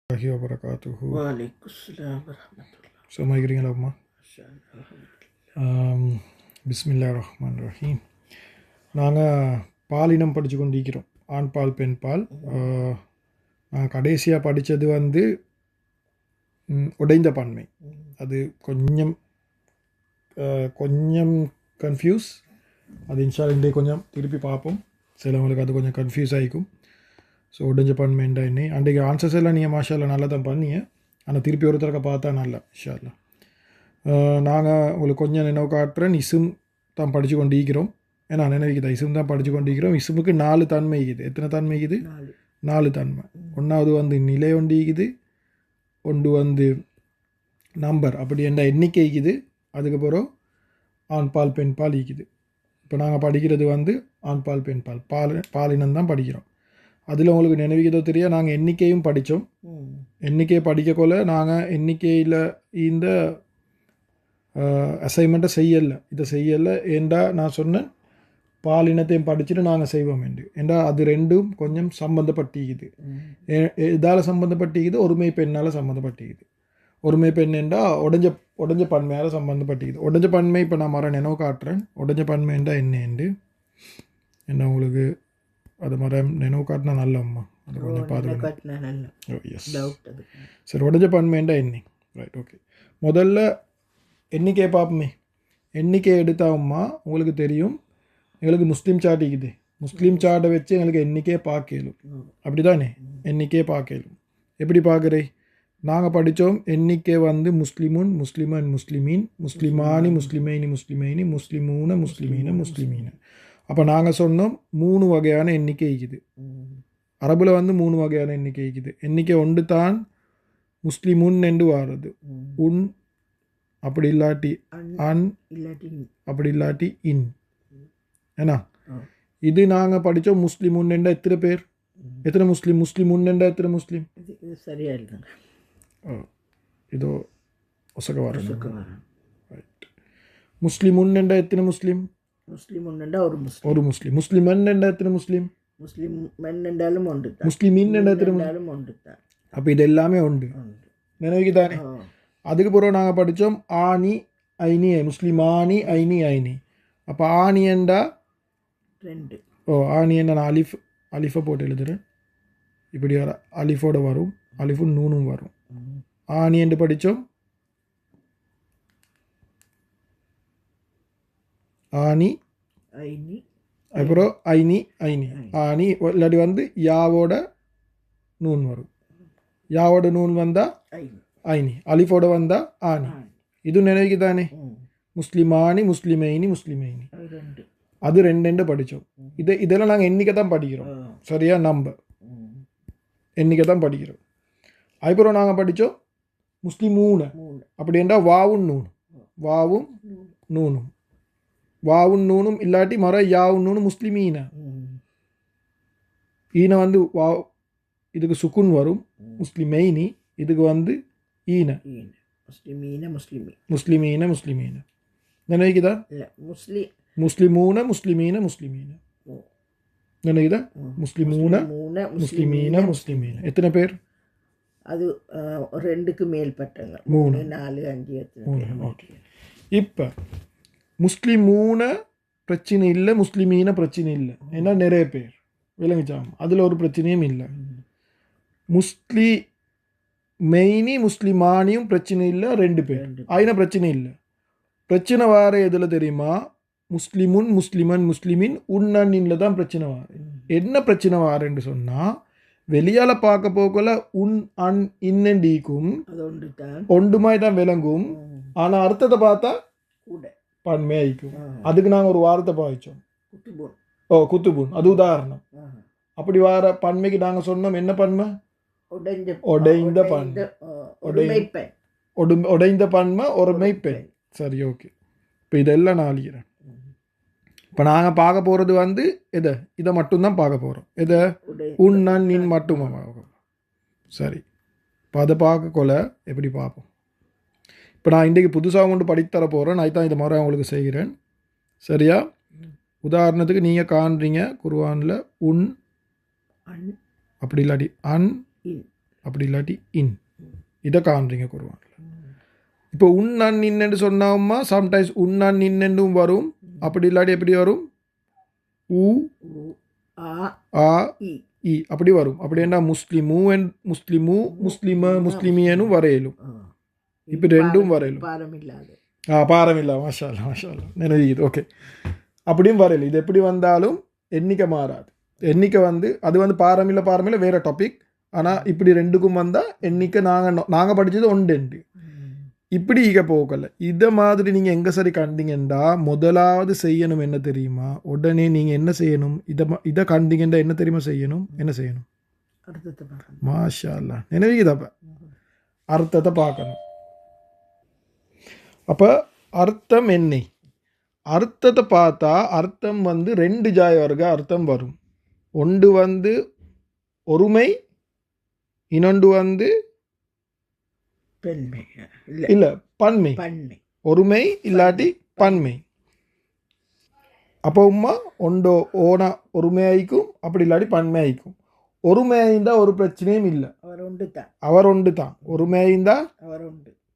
Warahmatullahi wabarakatuh. Waalaikumsalam warahmatullahi Sama இருக்கிறீங்களா அம்மா? wabarakatuh. பிஸ்மில்லாஹிர்ரஹ்மானிர்ரஹீம். நாங்கள் பாலினம் படித்து கொண்டிருக்கிறோம். ஆண் பால் பெண் பால். நான் கடைசியாக படித்தது வந்து உடைந்த பன்மை. அது கொஞ்சம் கன்ஃபியூஸ். அது இன்ஷா இன்றைக்கு கொஞ்சம் திருப்பி பார்ப்போம். சிலவங்களுக்கு அது கொஞ்சம் கன்ஃபியூஸ் ஆகிக்கும். ஸோ உடைஞ்ச பன்மைண்டா என்ன அன்றைக்கு ஆன்சர்ஸ் எல்லாம் நீங்கள் மாஷால்ல நல்லா தான் பண்ணிங்க. ஆனால் திருப்பி ஒருத்தரக்க பார்த்தா நல்லா இன்ஷால்லா. நாங்கள் உங்களுக்கு கொஞ்சம் நினைவு காட்டுறேன். இசும் தான் படித்து கொண்டு இருக்கிறோம். ஏன்னா நினைவுக்குதா இசும் தான் படித்து கொண்டு இருக்கிறோம். இசுமுக்கு 4 தன்மை இருக்குது. எத்தனை தன்மை இருக்குது? 4 தன்மை. ஒன்றாவது வந்து நிலை ஒன்று இருக்குது, ஒன்று வந்து நம்பர் அப்படி என்ற எண்ணிக்கை இருக்குது, அதுக்கப்புறம் ஆண் பால் பெண் பால் இருக்குது. இப்போ நாங்கள் படிக்கிறது வந்து ஆண் பால் பெண் பால் பாலினம் தான் படிக்கிறோம். அதில் உங்களுக்கு நினைவுக்குதோ தெரியா, நாங்கள் எண்ணிக்கையும் படித்தோம். எண்ணிக்கையை படிக்கக்குள்ள நாங்கள் எண்ணிக்கையில் இந்த அசைன்மெண்ட்டை செய்யலை. இதை செய்யலை ஏண்டா நான் சொன்னேன் பாலினத்தையும் படிச்சுட்டு நாங்கள் செய்வோம் என்று. ஏண்டா அது ரெண்டும் கொஞ்சம் சம்மந்தப்பட்டிக்குது. இதால் சம்மந்தப்பட்டிக்குது, ஒருமை பெண்ணால் சம்மந்தப்பட்டிக்குது. ஒருமை பெண் என்றால் உடஞ்ச பன்மையால் சம்மந்தப்பட்டிக்குது. உடஞ்ச பன்மை இப்போ நான் நினைவு காட்டுறேன். உடஞ்ச பன்மை என்றால் என்ன என்ன உங்களுக்கு அது நினைவு காட்டினா நல்ல அம்மா. அது கொஞ்சம் பாதுகாப்பு. எஸ் சரி, உடஞ்ச பன்மைண்டா என்ன? Right, okay. முதல்ல எண்ணிக்கையை பார்ப்போமே. எண்ணிக்கையை எடுத்தாம்மா உங்களுக்கு தெரியும், எங்களுக்கு முஸ்லீம் சார்ட் இருக்குது. முஸ்லீம் சார்ட்டை வச்சு எங்களுக்கு எண்ணிக்கையை பார்க்கலும். அப்படி தானே? எண்ணிக்கையை பார்க்கலும். எப்படி பார்க்குறே? நாங்கள் படித்தோம் எண்ணிக்கை வந்து முஸ்லிமுன் முஸ்லிமன் முஸ்லிமீன் முஸ்லிமானி முஸ்லிமைனி முஸ்லிமைனி முஸ்லிமூன முஸ்லிமீன முஸ்லிமீன. அப்போ நாங்கள் சொன்னோம் 3 வகையான எண்ணிக்கை இருக்குது. அரபில் வந்து 3 வகையான எண்ணிக்கை இருக்குது. எண்ணிக்கை ஒன்று தான் முஸ்லிமுன் என்று வாரது. உன் அப்படி இல்லாட்டி அன் அப்படி இல்லாட்டி இன். ஏன்னா இது நாங்கள் படித்தோம் முஸ்லிமுன் என்ற எத்தனை பேர்? எத்தனை முஸ்லீம்? முஸ்லிமுன் என்ற எத்தனை முஸ்லீம்? சரியா இல்லை. இதோ ஒசக வர ரைட். முஸ்லிமுன் என்ற எத்தனை முஸ்லீம்? முஸ்லிம் ஒன்றுண்டா ஒரு முஸ்லீம். முஸ்லிமன் என்ற எத்தனை முஸ்லீம்? முஸ்லிம் மென் என்றாலும் ஒன்று தான். முஸ்லிமின் என்ற எத்தனை ஒன்று தான். அப்போ இது எல்லாமே உண்டு. நினைவுக்கு தானே? அதுக்கு பிறகு நாங்கள் படித்தோம் ஆனி ஐனி முஸ்லிமானி ஐனி ஐனி. அப்போ ஆனி என்றா 2. ஆனி என்ன? நான் அலிஃபை போட்டு எழுதுறேன். இப்படி வர அலிஃபோட வரும், அலிஃபும் நூனும் வரும். ஆனி என்று படித்தோம். ஆனி ஐனி, அப்புறம் ஐனி ஐனி ஆனி. இல்லாட்டி வந்து யாவோட நூன் வரும். யாவோட நூன் வந்தால் ஐனி, அலிஃபோட வந்தால் ஆனி. இது நினைவுக்கு தானே? முஸ்லிமானி முஸ்லிமைனி முஸ்லிமைனி. அது 2 படித்தோம். இதெல்லாம் நாங்கள் எண்ணிக்கை தான் படிக்கிறோம். சரியா? நம்ம எண்ணிக்கை தான் படிக்கிறோம். அதுக்கப்புறம் நாங்கள் படித்தோம் முஸ்லிமூன. அப்படி என்றால் வாவும் நூனும். வாவும் நூனும். வாவும் நூனும் இல்லாட்டி யாவும் நூனும் முஸ்லிமீன. ஈன வந்து வா, இதுக்கு சுக்குன் வரும். முஸ்லிமைனி இதுக்கு வந்து ஈன. முஸ்லிமீன முஸ்லிமீன முஸ்லிமீன. நினைக்குதா? முஸ்லிமூன முஸ்லிமீன முஸ்லிமீன. நினைக்குதா? முஸ்லிமூன முஸ்லிமீன முஸ்லிமீன. எத்தனை பேர்? அது 2க்கு மேற்பட்டங்க. 3 4 5 ஓகே. இப்போ முஸ்லிமூன பிரச்சனை இல்லை, முஸ்லிமீன பிரச்சனை இல்லை. ஏன்னா நிறைய பேர் விளங்கிச்சாம், அதில் ஒரு பிரச்சனையும் இல்லை. முஸ்லிமைனி முஸ்லிமானியும் பிரச்சனை இல்லை, 2 பேர் ஆயின பிரச்சனை இல்லை. பிரச்சனை வார எதில் தெரியுமா? முஸ்லிமுன் முஸ்லிமன் முஸ்லிமின் உன்னன்னில் தான் பிரச்சனை வார. என்ன பிரச்சனை வாரன்னு சொன்னால், வெளியால் பார்க்க போகல உன் அன் இன்னண்டிக்கும் ஒன்றுமாய் தான் விளங்கும். ஆனால் அர்த்தத்தை பார்த்தா பன்மையாயிக்கும். அதுக்கு நாங்கள் ஒரு வார்த்தை பாவிச்சோம், குத்துபுன். அது உதாரணம். அப்படி வார பன்மைக்கு நாங்கள் சொன்னோம் என்ன பன்மை? உடைந்த பன்மை. உடைந்த பன்மை ஒருமை பெண். சரி, ஓகே. இப்போ இதெல்லாம் நான் அழிகிறேன். இப்போ நாங்கள் பார்க்க போகிறது வந்து இதை மட்டும்தான் பார்க்க போகிறோம். எதை? உன்னன் நின் மட்டுமா பார்க்க. சரி, இப்போ அதை பார்க்கக்கொள்ள எப்படி பார்ப்போம்? இப்போ நான் இன்றைக்கு புதுசாக கொண்டு படித்தர போகிறேன். நான் தான் இந்த மாதிரி உங்களுக்கு செய்கிறேன். சரியா? உதாரணத்துக்கு நீங்கள் காண்றீங்க குர்ஆனில் உன் அப்படி இல்லாட்டி அன் அப்படி இல்லாட்டி இன். இதை காண்றீங்க குர்ஆன்ல. இப்போ உன்னான் நின்னு சொன்னாமா சம்டைம்ஸ் உன்னான் நின்னும் வரும். அப்படி இல்லாட்டி எப்படி வரும்? உ ஆ ஆ இ இ அப்படி வரும். அப்படி என்ன முஸ்லிமு முஸ்லிமு முஸ்லிம முஸ்லிமியனும் வரையலும். இப்போ ரெண்டும் வரையலும். பாரம் இல்லாது பாரம் இல்லை. மாஷா அல்லாஹ் மாஷா அல்லாஹ் நினைவுது. ஓகே, அப்படியும் வரையல. இது எப்படி வந்தாலும் எண்ணிக்கை மாறாது. எண்ணிக்கை அது பாரமில்லை வேற டாபிக். ஆனால் இப்படி ரெண்டுக்கும் வந்தால் எண்ணிக்கை நாங்கள் படித்தது ஒன்று. இப்படி ஈக போகல. இதை மாதிரி நீங்கள் எங்கே சரி கண்டீங்கன்னா முதலாவது செய்யணும் என்ன தெரியுமா? உடனே நீங்கள் என்ன செய்யணும்? இதை கண்டீங்கன்னா என்ன தெரியுமா செய்யணும்? என்ன செய்யணும்? மாஷா அல்லாஹ் நினைவுக்குதாப்ப அர்த்தத்தை பார்க்கணும். அப்போ அர்த்தம் என்ன? அர்த்தத்தை பார்த்தா அர்த்தம் ரெண்டு ஜாய் வர்க்க அர்த்தம் வரும். ஒன்று ஒருமை, இன்னொன்று இல்லை பன்மை. ஒருமை இல்லாட்டி பன்மை. அப்போ ஒண்டோ ஓனா ஒருமை ஆயிக்கும், அப்படி இல்லாட்டி பன்மை ஆயிக்கும். ஒருமை ஆயிருந்தா ஒரு பிரச்சனையும் இல்லை. அவர் ஒன்று தான். ஒருமை ஆயிருந்தா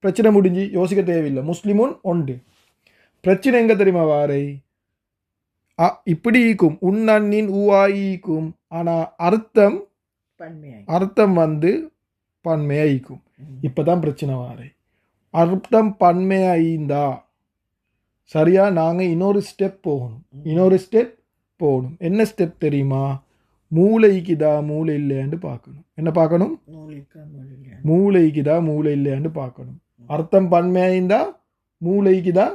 பிரச்சனை முடிஞ்சு யோசிக்க தேவையில்லை. முஸ்லிமுன் ஒன்று. பிரச்சனை எங்க தெரியுமா வாரை? இப்படி ஈக்கும் உன்னன்னின் ஊவாயிக்கும். ஆனால் அர்த்தம் பன்மையாயிக்கும். இப்போதான் பிரச்சனை வாரை. அர்த்தம் பன்மையாயிருந்தா சரியா நாங்கள் இன்னொரு ஸ்டெப் போகணும். என்ன ஸ்டெப் தெரியுமா? மூளைக்குதா மூளை இல்லையான்னு பார்க்கணும். என்ன பார்க்கணும்? மூளைக்குதா மூளை இல்லையான்னு பார்க்கணும். அர்த்தம் பன்மையாயிருந்தா மூளைக்குதா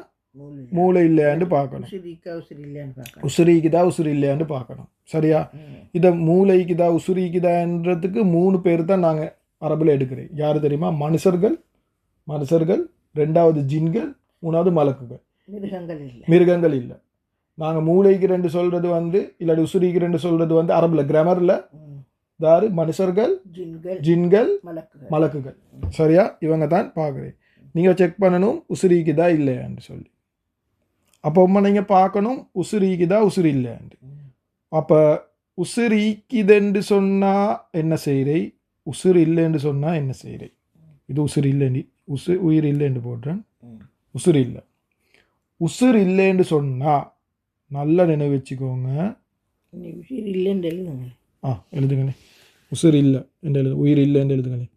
மூளை இல்லையான்னு பார்க்கணும். உசுரிக்குதா உசுரி இல்லையான்னு பார்க்கணும். சரியா? இதை மூளைக்குதா உசுரிக்குதான்றதுக்கு 3 பேர் தான் நாங்கள் அரபில் எடுக்கிறேன். யார் தெரியுமா? மனுஷர்கள், 2வது ஜின்கள், 3வது மலக்குகள். மிருகங்கள் இல்லை. நாங்கள் மூளைக்கு 2 சொல்கிறது இல்லாட்டி உசுரிக்கு 2 சொல்கிறது அரபில் கிராமரில் தாரு மனுஷர்கள், ஜின்கள், மலக்குகள். சரியா? இவங்க தான் பார்க்குறேன். நீங்கள் செக் பண்ணணும் உசுரிக்குதா இல்லையான்னு சொல்லி. அப்போ நீங்கள் பார்க்கணும் உசுரிக்குதா உசுரி இல்லையாண்டு. அப்போ உசுரிக்குதுன்னு சொன்னால் என்ன செய்கிறே, உசுறு இல்லைன்னு சொன்னால் என்ன செய்கிறே? இது உசுறு இல்லைன்னு உயிர் இல்லைன்னு போடுறேன். உசுறு இல்லை. உசுறு இல்லைன்னு சொன்னால் நல்லா நினைவு வச்சுக்கோங்க. எழுதுங்களே. உசுறு இல்லை என்று எழுது. உயிர் இல்லைன்னு எழுதுங்களே.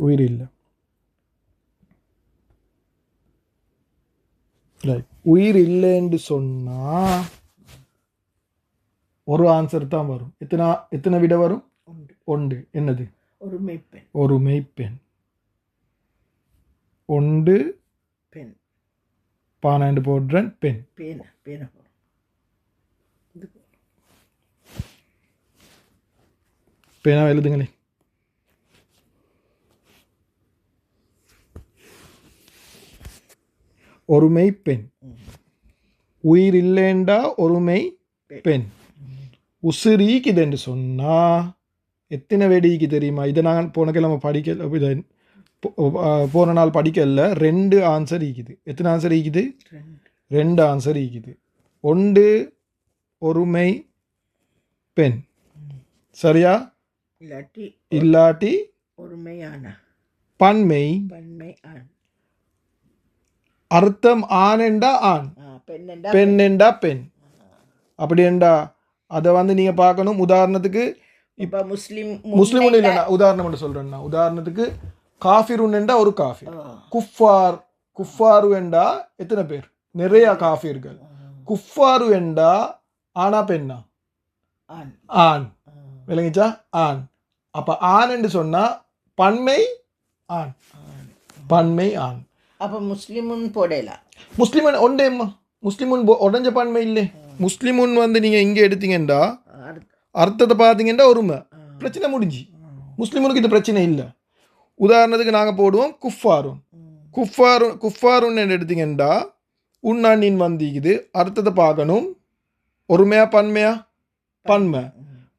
உயிர் இல்லை. உயிர் இல்லைன்னு சொன்னால் ஒரு ஆன்சர் தான் வரும். எத்தனை விட வரும்? ஒன்று. என்னது? ஒருமை பெண். ஒன்று பெண். பானாண்டு போடுறேன். பெண். பேனா எழுதுங்களே. ஒருமை பெண். உயிர் இல்லைண்டா ஒருமை பெண். உசுரிக்குதுன்னு சொன்னா எத்தனை வெடிக்கு தெரியுமா? இதை நான் போன கிழமை படிக்கல, போன நாள் படிக்கல. 2 ஆன்சர் ஈக்குது. எத்தனை ஆன்சர் ஈக்குது? 2 ஆன்சர் ஈக்குது. ஒன்று ஒருமை பெண். சரியா? இல்லாட்டி பன்மை. அர்த்தம் ஆனெண்டா ஆண், பெண்ணெண்டா பெண். அப்படி என்றா அதை நீங்க பார்க்கணும். உதாரணத்துக்கு இப்போ முஸ்லிம் இல்லைண்ணா, உதாரணம் மட்டும் சொல்றேன்னா, உதாரணத்துக்கு காஃபிருன்னுண்டா ஒரு காஃபிர். குஃபாரு என்றா எத்தனை பேர்? நிறைய காஃபிர்கள். குஃபாரு என்றா ஆனா பெண்ணா? ஆண். விளங்கிச்சா? ஆண். அப்ப ஆண் என்று சொன்னா பன்மை ஆண். பன்மை ஆண். அப்ப முஸ்லிமுன் போடலாம். முஸ்லிமன் ஒன்றேம்மா. முஸ்லிமுன் உடஞ்ச பன்மை இல்லை. முஸ்லிமுன் நீங்க இங்க எடுத்தீங்கன்னா அர்த்தத்தை பார்த்தீங்கன்னா ஒருமை. பிரச்சனை முடிஞ்சு. முஸ்லிமுனுக்கு இது பிரச்சனை இல்லை. உதாரணத்துக்கு நாங்கள் போடுவோம் குஃபாருன்னு எடுத்தீங்கன்னா உன்னானின் வந்திக்குது. அர்த்தத்தை பார்க்கணும். ஒருமையா பன்மையா? பன்மை.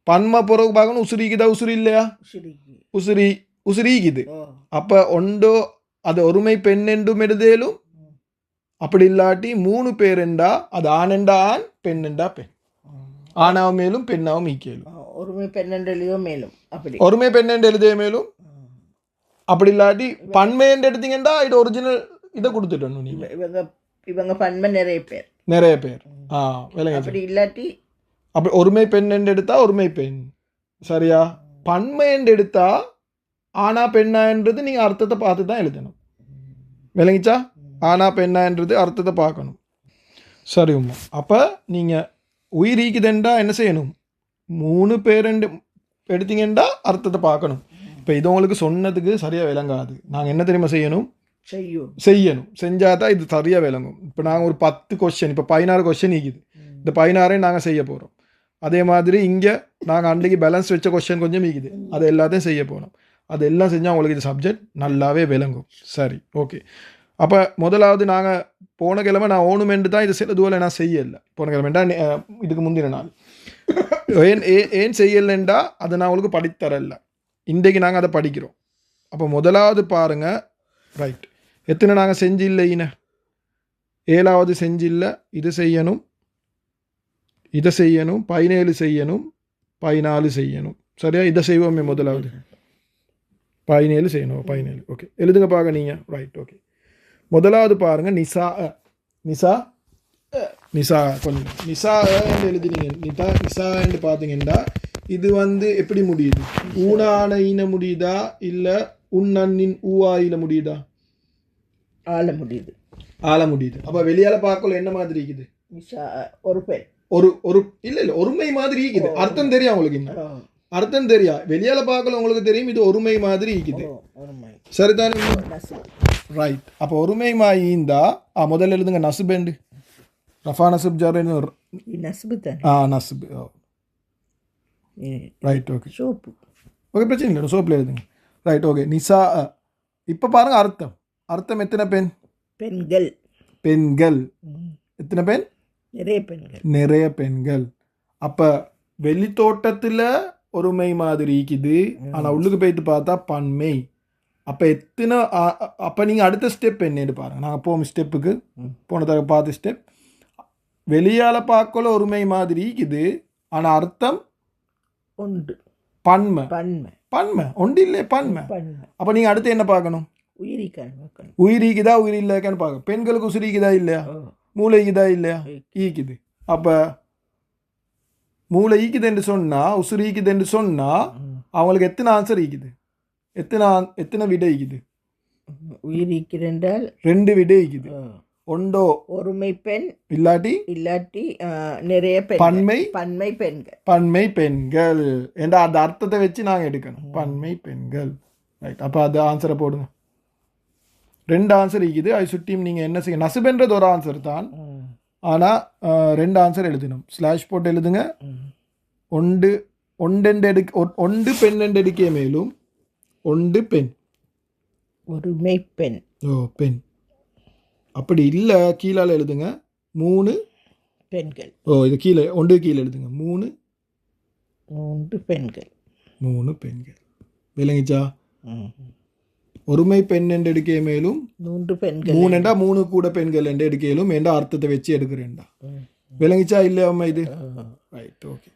பன்மை பிறகு பார்க்கணும் உசுரிக்குதா உசுரி இல்லையா? உசுரிக்குது. அப்போ ஒன்றோ அது ஒருமை பெண் என்றும் எழுதலும். அப்படி இல்லாட்டி 3 பேர் என்றா அது ஆணெண்டா ஆண், பெண் என்றா பெண். ஆணாவும் மேலும் பெண்ணாவும் ஈக்கேலும். ஒருமை பெண்ணெண்டலியோ மேலும் அப்படி ஒருமை பெண்ணெண்டு எழுதிய மேலும். அப்படி இல்லாட்டி பன்மைன்னு எடுத்தீங்கன்னா இது ஒரிஜினல் இதை கொடுத்துட்டணும் நீங்க. இவங்க இவங்க பன்மை நிறைய பேர் நிறைய பேர் விளங்க. அப்படி இல்லாட்டி அப்படி ஒருமை பெண்ணெண்டு எடுத்தா ஒருமை பெண் சரியா. பன்மைன்னு எடுத்தா ஆனா பெண்ணான்றது நீங்கள் அர்த்தத்தை பார்த்து தான் எழுதணும். விளங்கிச்சா? ஆனா பெண்ணான்றது அர்த்தத்தை பார்க்கணும். சரி உமா. அப்போ நீங்கள் உயிரீக்குதுண்டா என்ன செய்யணும்? 3 பேர் எடுத்தீங்கன்னா அர்த்தத்தை பார்க்கணும். இப்போ இது உங்களுக்கு சொன்னதுக்கு சரியாக விளங்காது. நாங்கள் என்ன தெரியுமா செய்யணும்? செய்யணும். செஞ்சால் தான் இது சரியாக விளங்கும். இப்போ நாங்கள் ஒரு 10 கொஸ்டின், இப்போ 16 கொஸ்டின் இருக்குது. இந்த 16ஐயும் நாங்கள் செய்ய போகிறோம். அதே மாதிரி இங்கே நாங்கள் அன்றைக்கு பேலன்ஸ் வச்ச கொஸ்டின் கொஞ்சம் இருக்குது, அது எல்லாத்தையும் செய்ய போகிறோம். அது எல்லாம் செஞ்சால் உங்களுக்கு இது சப்ஜெக்ட் நல்லாவே விளங்கும். சரி, ஓகே. அப்போ முதலாவது நாங்கள் போன கிழமை நான் ஓணுமென்று தான் இது சில தூரம் நான் செய்யலை. போன கிழமைண்டா இதுக்கு முந்தின நாள் ஏன் செய்யலைண்டா அதை நான் உங்களுக்கு படித்தரல. இன்றைக்கு நாங்கள் அதை படிக்கிறோம். அப்போ முதலாவது பாருங்கள். ரைட், எத்தனை நாங்கள் செஞ்சில்லை? 7வது செஞ்சில்லை. இது செய்யணும், இதை செய்யணும், 17 செய்யணும், 14 செய்யணும். சரியா? இதை செய்வோமே முதலாவது. 17 செய்யணும். 17 ஓகே. எழுதுங்க பார்க்க நீங்கள். Right, okay. முதலாவது பாருங்கள். நிசா கொஞ்சம் நிசா எழுதினீங்க. நிசான்னு பார்த்தீங்கன்னா இது எப்படி முடியுது? ஊனான ஈன முடியுதா இல்லை உன்னன்னின் ஊவாயில முடியுதா? ஆள முடியுது. அப்போ வெளியால பார்க்கல என்ன மாதிரி இருக்குது? ஒரு பெண் ஒரு இல்லை ஒருமை மாதிரி இருக்குது. அர்த்தம் தெரியும் உங்களுக்கு? இன்னும் அர்த்தம் தெரியா? வெளியால பார்க்கல உங்களுக்கு தெரியும் இது ஒருமை மாதிரி இருக்குது. சரிதானே? ரைட். அப்போ ஒருமை மாயிந்தா முதல்ல எழுதுங்க. நசுபேண்டு ரஃபா நசுப் ஜார் நசுபு. Right, okay. சோப்பு ஓகே, பிரச்சனை இல்லை. சோப்பில் எழுதுங்க. Right, okay. நிசா. இப்போ பாருங்க அர்த்தம் எத்தனை பெண்? பெண்கள். எத்தனை பெண்? நிறைய பெண்கள். அப்போ வெளித்தோட்டத்தில் ஒருமை மாதிரி இருக்குது, ஆனால் உள்ளுக்கு போயிட்டு பார்த்தா பன்மை. அப்போ எத்தனை? அப்போ நீங்கள் அடுத்த ஸ்டெப் என்னன்னு பாருங்கள். நாங்கள் போகும் ஸ்டெப்புக்கு போன தடவை பார்த்த ஸ்டெப். வெளியால் பார்க்கல ஒருமை மாதிரி இருக்குது, ஆனால் அர்த்தம் உண்டு. பன்மை ஒன்று இல்லை, பன்மை. அப்போ நீங்கள் அடுத்து என்ன பார்க்கணும்? உயிரிக்குதா உயிர் இல்லைக்கான்னு பார்க்க. பெண்களுக்கு உசுரிக்குதா இல்லையா? மூளை ஈக்குதா இல்லையா? ஈக்குது. அப்போ மூளை ஈக்குதுன்னு சொன்னால், உசுறு ஈக்குதுன்னு சொன்னால் அவங்களுக்கு எத்தனை ஆன்சர் ஈக்குது? எத்தனை விடை ஈக்குது? உயிர் ஈக்குதுன்றால் 2 விடை ஈக்குது. ஒன்றோ ஒருமை பெண், இல்லாட்டி நிறைய பன்மை பெண்கள் என்ற அந்த அர்த்தத்தை வச்சு நாங்கள் எடுக்கணும். பன்மை பெண்கள். ரைட். அப்போ அது ஆன்சரை போடுங்க. 2 ஆன்சர் இருக்குது. அது சுட்டியும் நீங்கள் என்ன செய்ய? நசுபென்றது ஒரு ஆன்சர் தான், ஆனால் 2 ஆன்சர் எழுதணும். ஸ்லாஷ் போட்டு எழுதுங்க. ஒன்று பெண் எடுக்க மேலும் ஒன்று பெண். ஒருமை பெண். பெண். அப்படி இல்லை கீழால் எழுதுங்க. 3 பெண்கள். இது கீழே ஒன்று கீழே எழுதுங்க. 3 பெண்கள். 3 பெண்கள். விளங்கிச்சா? ஒருமை பெண் என்று எடுக்க மேலும் 3 பெண்கள். 3 என்றா 3 கூட பெண்கள் என்று எடுக்கலும் என்ற அர்த்தத்தை வச்சு எடுக்கிறேன்டா. விளங்கிச்சா இல்லையா அம்மா இது? Right, okay.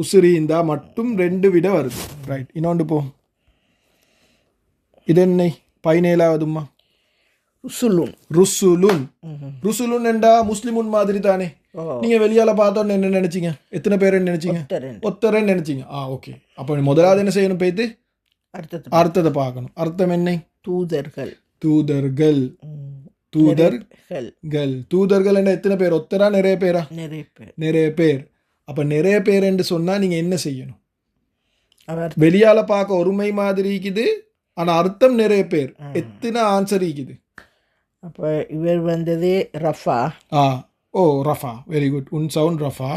உசுரீந்தா மட்டும் 2 விட வருது. ரைட். இன்னொன்று போ. இது என்ன? 17வதும்மா. ருசுலுன் என்றா முஸ்லிமுன் மாதிரி தானே. நீங்க வெளியால பார்த்தோன்னு என்ன நினைச்சீங்க? எத்தனை பேருன்னு நினைச்சீங்க? ஒத்தரன்னு நினைச்சீங்க. ஓகே. அப்போ முதலாவது என்ன செய்யணும்? போய்த்து அர்த்தத்தை பார்க்கணும். அர்த்தம் என்ன? தூதர்கள். தூதர்கள் என்ன எத்தனை பேர்? ஒத்தரா நிறைய பேரா? நிறைய பேர். அப்ப நிறைய பேர் என்று சொன்னா நீங்க என்ன செய்யணும்? வெளியால பார்க்க ஒருமை மாதிரி இருக்குது, ஆனா அர்த்தம் நிறைய பேர். எத்தனை ஆன்சர் இருக்குது? அப்போ இவர் வந்தது ரஃபா. ரஃபா. Very good. உன் சவுண்ட் ரஃபா.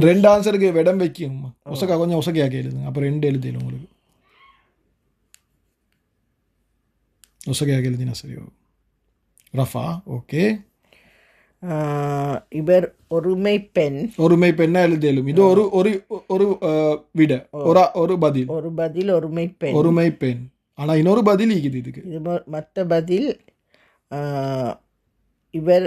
2 ஆன்சருக்கு விடம் வைக்கணும். கொஞ்சம் ஒசக்கையாக எழுதுங்க. அப்போ 2 எழுதிடும் உங்களுக்கு. ஒசக்கையாக எழுதினா சரி. ரஃபா. ஓகே. இவர் ஒருமை பெண்ணா எழுதிடும். இது ஒரு விட, ஒரு பதில். ஒருமை பெண். ஆனா இன்னொரு பதில் இருக்குது இதுக்கு. இது மற்ற பதில். இவர்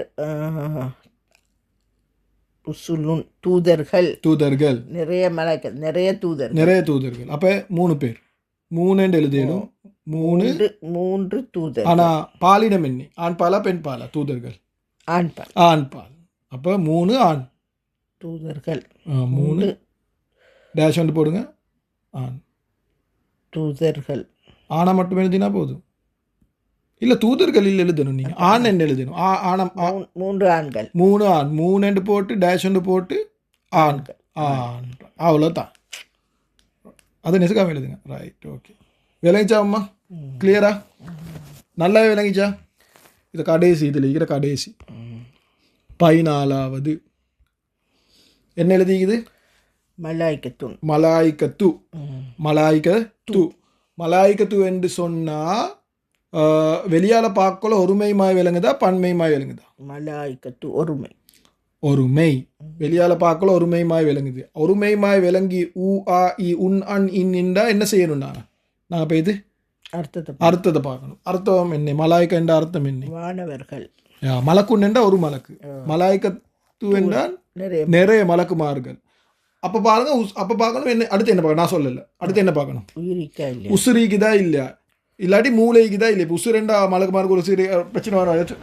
ருசுலுன் தூதர்கள், தூதர்கள், நிறைய மலைக்கள், நிறைய தூதர்கள், நிறைய தூதர்கள். அப்போ 3 பேர், 3 எழுதியலும் 3. மூன்று தூதர், ஆனால் பாலினம் எண்ணி ஆண் பாலா பெண் பாலா தூதர்கள்? ஆண்பால் ஆண் பால். அப்போ 3 ஆண், தூதர்கள், 3 டேஷ் வந்து போடுங்க ஆண். தூதர்கள். ஆணை மட்டும் எழுதினா போதும். இல்லை தூதர்கள் இல்லை எழுதணும் நீங்கள், ஆண் என்ன எழுதணும்? ஆணம் 3 ஆண்கள், 3 ஆண், 3 போட்டு டேஷ் ஒன்று போட்டு ஆண்கள், ஆண். அவ்வளோதான். அதை நெசுக்காம எழுதுங்க. Right, okay. விளங்கிச்சா அம்மா? கிளியரா? நல்லா விளங்கிச்சா? இது கடைசி, இதில் இருக்கிற கடைசி 14வது என்ன எழுதிக்குது? மலாய்க்கத்துன். மலாய்க்கத்து. மலாய்க்கத்து. மலாய்க்கத்து என்று சொன்னால் வெளியால் பார்க்கல ஒருமைமாய் விளங்குதா பன்மைமாய் விளங்குதா? மலாய்க்கத்து ஒருமை. ஒருமை. வெளியால் பார்க்கல ஒருமைமாய் விளங்குது. ஒருமைமாய் விளங்கி ஊ ஆ இ உன் அன் இன்டா என்ன செய்யணும்? நாங்கள் இப்போ இது அர்த்தத்தை பார்க்கணும். அர்த்தம் என்ன? மலாய்க்க என்ற அர்த்தம் என்ன? வானவர்கள். மலக்குன் என்றால் ஒரு மலக்கு, மலாய்க்கத்து என்றால் நிறைய மலக்குமார்கள். அப்போ பாருங்க, அப்போ பார்க்கணும் என்ன? அடுத்து என்ன பார்க்கணும்? நான் சொல்லலை. அடுத்து என்ன பார்க்கணும்? உசுரிக்குதா இல்லையா, இல்லாட்டி மூளைக்குதா இல்லையா? இப்போ உசுரெண்டா மலக்குமாருக்கு ஒரு சிறிய பிரச்சனை வரும்.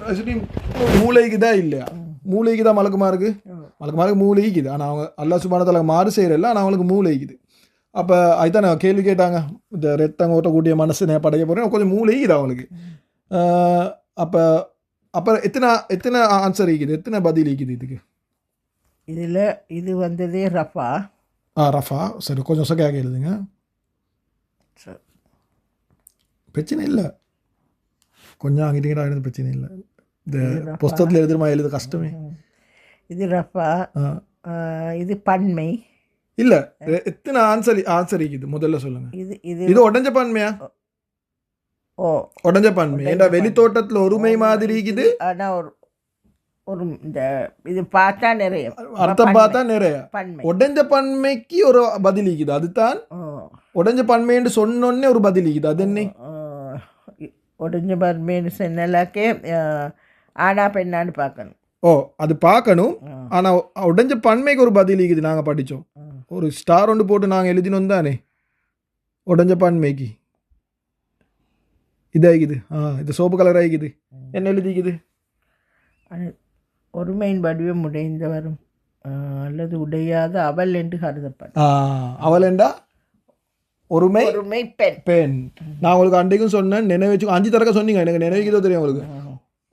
மூளைக்குதா இல்லையா? மூளைக்குதா மலக்குமாருக்கு? மலக்குமாருக்கு மூளைக்குது. ஆனால் அவங்க அல்லாஹ் சுப்ஹானஹு வ தஆலா மாறு செய்யறதில்ல, ஆனால் அவங்களுக்கு மூளைக்குது. அப்போ அதுதான் நான் கேள்வி கேட்டாங்க, இந்த ரத்தம் ஓட்டக்கூடிய மனசு நான் படைக்க போகிறேன், கொஞ்சம் மூளைக்குது அவங்களுக்கு. அப்போ அப்புறம் எத்தனை ஆன்சர் இருக்குது, எத்தனை பதில் இருக்குது இதுக்கு? இதில் இது வந்ததே ரஃபா. ரஃபா. சரி, கொஞ்சம் கேட்க எழுதுங்க. பிரச்சனை இல்லை, கொஞ்சம் அங்கிட்ட எழுது, பிரச்சனை இல்லை. இந்த புஸ்தகத்தில் எழுதுமா எழுது கஷ்டமே. இது ரஃபா. இது பன்மை. இல்லை, எத்தனை ஆன்சர் இருக்குது முதல்ல சொல்லுங்க. இது உடஞ்ச பன்மையா? உடஞ்ச பன்மை. ஏண்டா வெளித்தோட்டத்தில் ஒருமை மாதிரி இருக்குது, ஆனால் ஒரு இந்த இது பார்த்தா நிறைய அர்த்தம் பார்த்தா நிறைய. உடஞ்ச பன்மைக்கு ஒரு பதில் இருக்குது, அதுதான் உடஞ்ச பன்மைன்னு சொன்னோன்னே ஒரு பதில் இருக்குது. அது என்ன? உடஞ்ச பன்மைன்னு சொன்னாக்கே ஆனா பெண்ணான்னு பார்க்கணும். அது பார்க்கணும். ஆனால் உடஞ்ச பன்மைக்கு ஒரு பதில் இருக்குது. நாங்கள் படித்தோம், ஒரு ஸ்டார் ஒன்று போட்டு நாங்கள் எழுதினோம் தானே உடஞ்ச பன்மைக்கு. இதாகிக்குது. இது சோப்பு கலர் ஆகிக்குது. என்ன எழுதிக்குது? ஒருமையின் வடிவம் உடைந்த வரும் அல்லது உடையாத அவள் என்று கருதப்படும். அவள் என்றா ஒருமை பெண். நான் உங்களுக்கு அன்றைக்கும் சொன்னேன், நினைவச்சு 5 தடவை சொன்னீங்க, எனக்கு நினைவுக்குதோ தெரியும் உங்களுக்கு.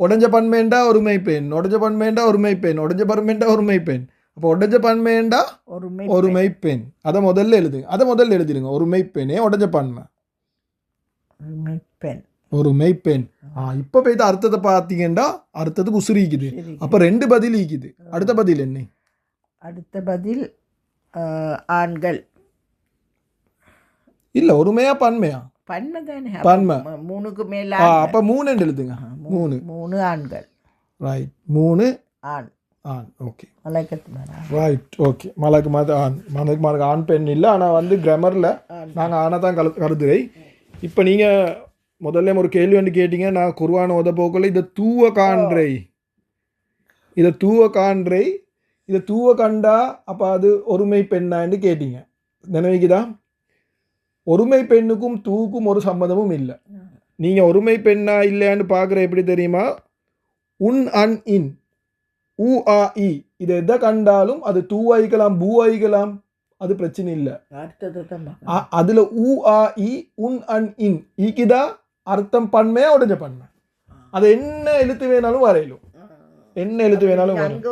உடஞ்ச பன்மைண்டா ஒருமை பெண், உடஞ்ச பன்மைண்டா ஒருமை பெண், உடஞ்ச பன்மைண்டா ஒருமை பெண். அப்போ உடஞ்ச பன்மைண்டா ஒருமை பெண். அதை முதல்ல எழுதிடுங்க. ஒருமை பெண்ணே உடஞ்ச பன்மை ஒருமை பெண். இப்போ போய்த்து அர்த்தத்தை பார்த்தீங்கன்னா அர்த்தத்துக்கு உசுரிக்குது. அப்போ 2 பதில் ஈக்குது. அடுத்த பதில் என்ன? அடுத்த பதில் ஆண்கள். இல்லை, ஒருமையா பன்மையா? பன்மை தானே. பன்மை. 3க்கு மேல. அப்போ 3 எழுதுங்க. 3 ஆண்கள். ரைட், 3 ஆண். ஓகே. Right, okay. மலக்கு மாதிரி ஆண். மலக்கு ஆண் பெண் இல்லை, ஆனால் வந்து கிராமரில் நாங்கள் ஆணை தான் கருதுரை. இப்போ நீங்கள் முதல்ல ஒரு கேள்வி வந்து கேட்டீங்க, நான் குர்ஆன் ஓத போக்கல இதை தூவ காண்றை, இதை தூவ கண்டா அப்போ அது ஒருமை பெண்ணான்னு கேட்டீங்க. நினைவுக்குதா? ஒருமை பெண்ணுக்கும் தூக்கும் ஒரு சம்மதமும் இல்லை. நீங்கள் ஒருமை பெண்ணா இல்லையான்னு பார்க்குற எப்படி தெரியுமா? உன் அன் இன் ஊ ஆ இ இதை எதை கண்டாலும் அது தூவாய்க்கலாம் பூவாய்க்கலாம், அது பிரச்சனை இல்லை. அதில் ஊ ஆ இ உன் அன் இன் ஈக்குதா அர்த்தம் பன்மையா உடஞ்ச பன்மை. அது என்ன எழுத்து வேணாலும் வரையிலும், என்ன எழுத்து வேணாலும் வரும்.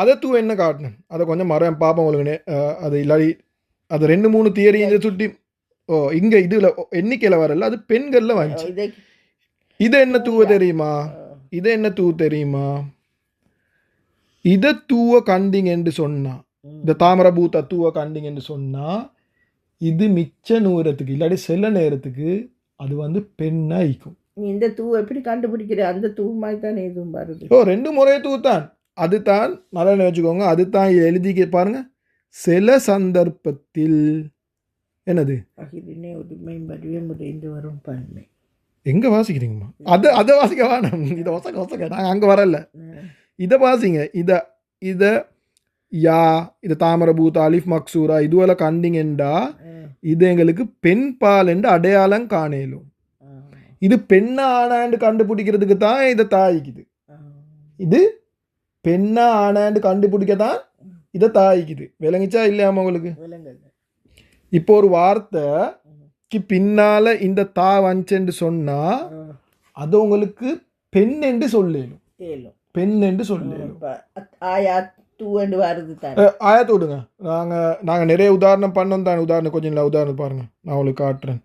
அதை தூ என்ன காட்டணும், அதை கொஞ்சம் மரம் பார்ப்போம் உங்களுக்கு. அது இல்லாடி அது 2-3 தியரி இதை சுட்டி. இங்கே இதில் எண்ணிக்கையில் வரல, அது பெண்களில் வந்துச்சு. இதை என்ன தூவ தெரியுமா? இதை தூவ கண்டிங் என்று சொன்னா, இந்த தாமரபூத்த தூவ கண்டிங் என்று சொன்னா, இது மிச்ச நூறத்துக்கு இல்லாட்டி சில நேரத்துக்கு அது வந்து பெண்ணா ஈக்கும். இந்த தூ எப்படி கண்டுபிடிக்கிற? அந்த தூ மாதிரி தானே எதுவும் வருது. 2 முறை தூத்தான். அதுதான் நல்லா நினைச்சுக்கோங்க. அதுதான் எழுதி பாருங்க. சில சந்தர்ப்பத்தில் என்னது வரும் பன்மை. எங்க வாசிக்கிறீங்கம்மா? அதை வாசிக்க வேணாம். இதை ஒசக்க நாங்கள் அங்கே வரல. இதை வாசிங்க. இதை யா, இது தாமர பூத்த அலிஃப் மக்சூரா இதுவரை கண்டிங்கண்டா இது எங்களுக்கு பெண் பால் என்று அடையாளம் காணலும். இது பெண்ணா ஆனாண்டு கண்டுபிடிக்கிறதுக்கு தான் இதை தாய்க்குது. இது பெண்ணா ஆனாண்டு கண்டுபிடிக்க தான் இதை தாய்க்குது. விளங்கிச்சா இல்லையாம உங்களுக்கு? இப்போ ஒரு வார்த்தைக்கு பின்னால இந்த தா வஞ்சென்று சொன்னா அது உங்களுக்கு பெண் என்று சொல்லலும். பெண் என்று சொல்லலும். ஆயத்து விடுங்க. நாங்கள் நிறைய உதாரணம் பண்ணோம் தான். உதாரணம் கொஞ்சம் இல்லை, உதாரணம் பாருங்க, நான் உங்களுக்கு காட்டுறேன்.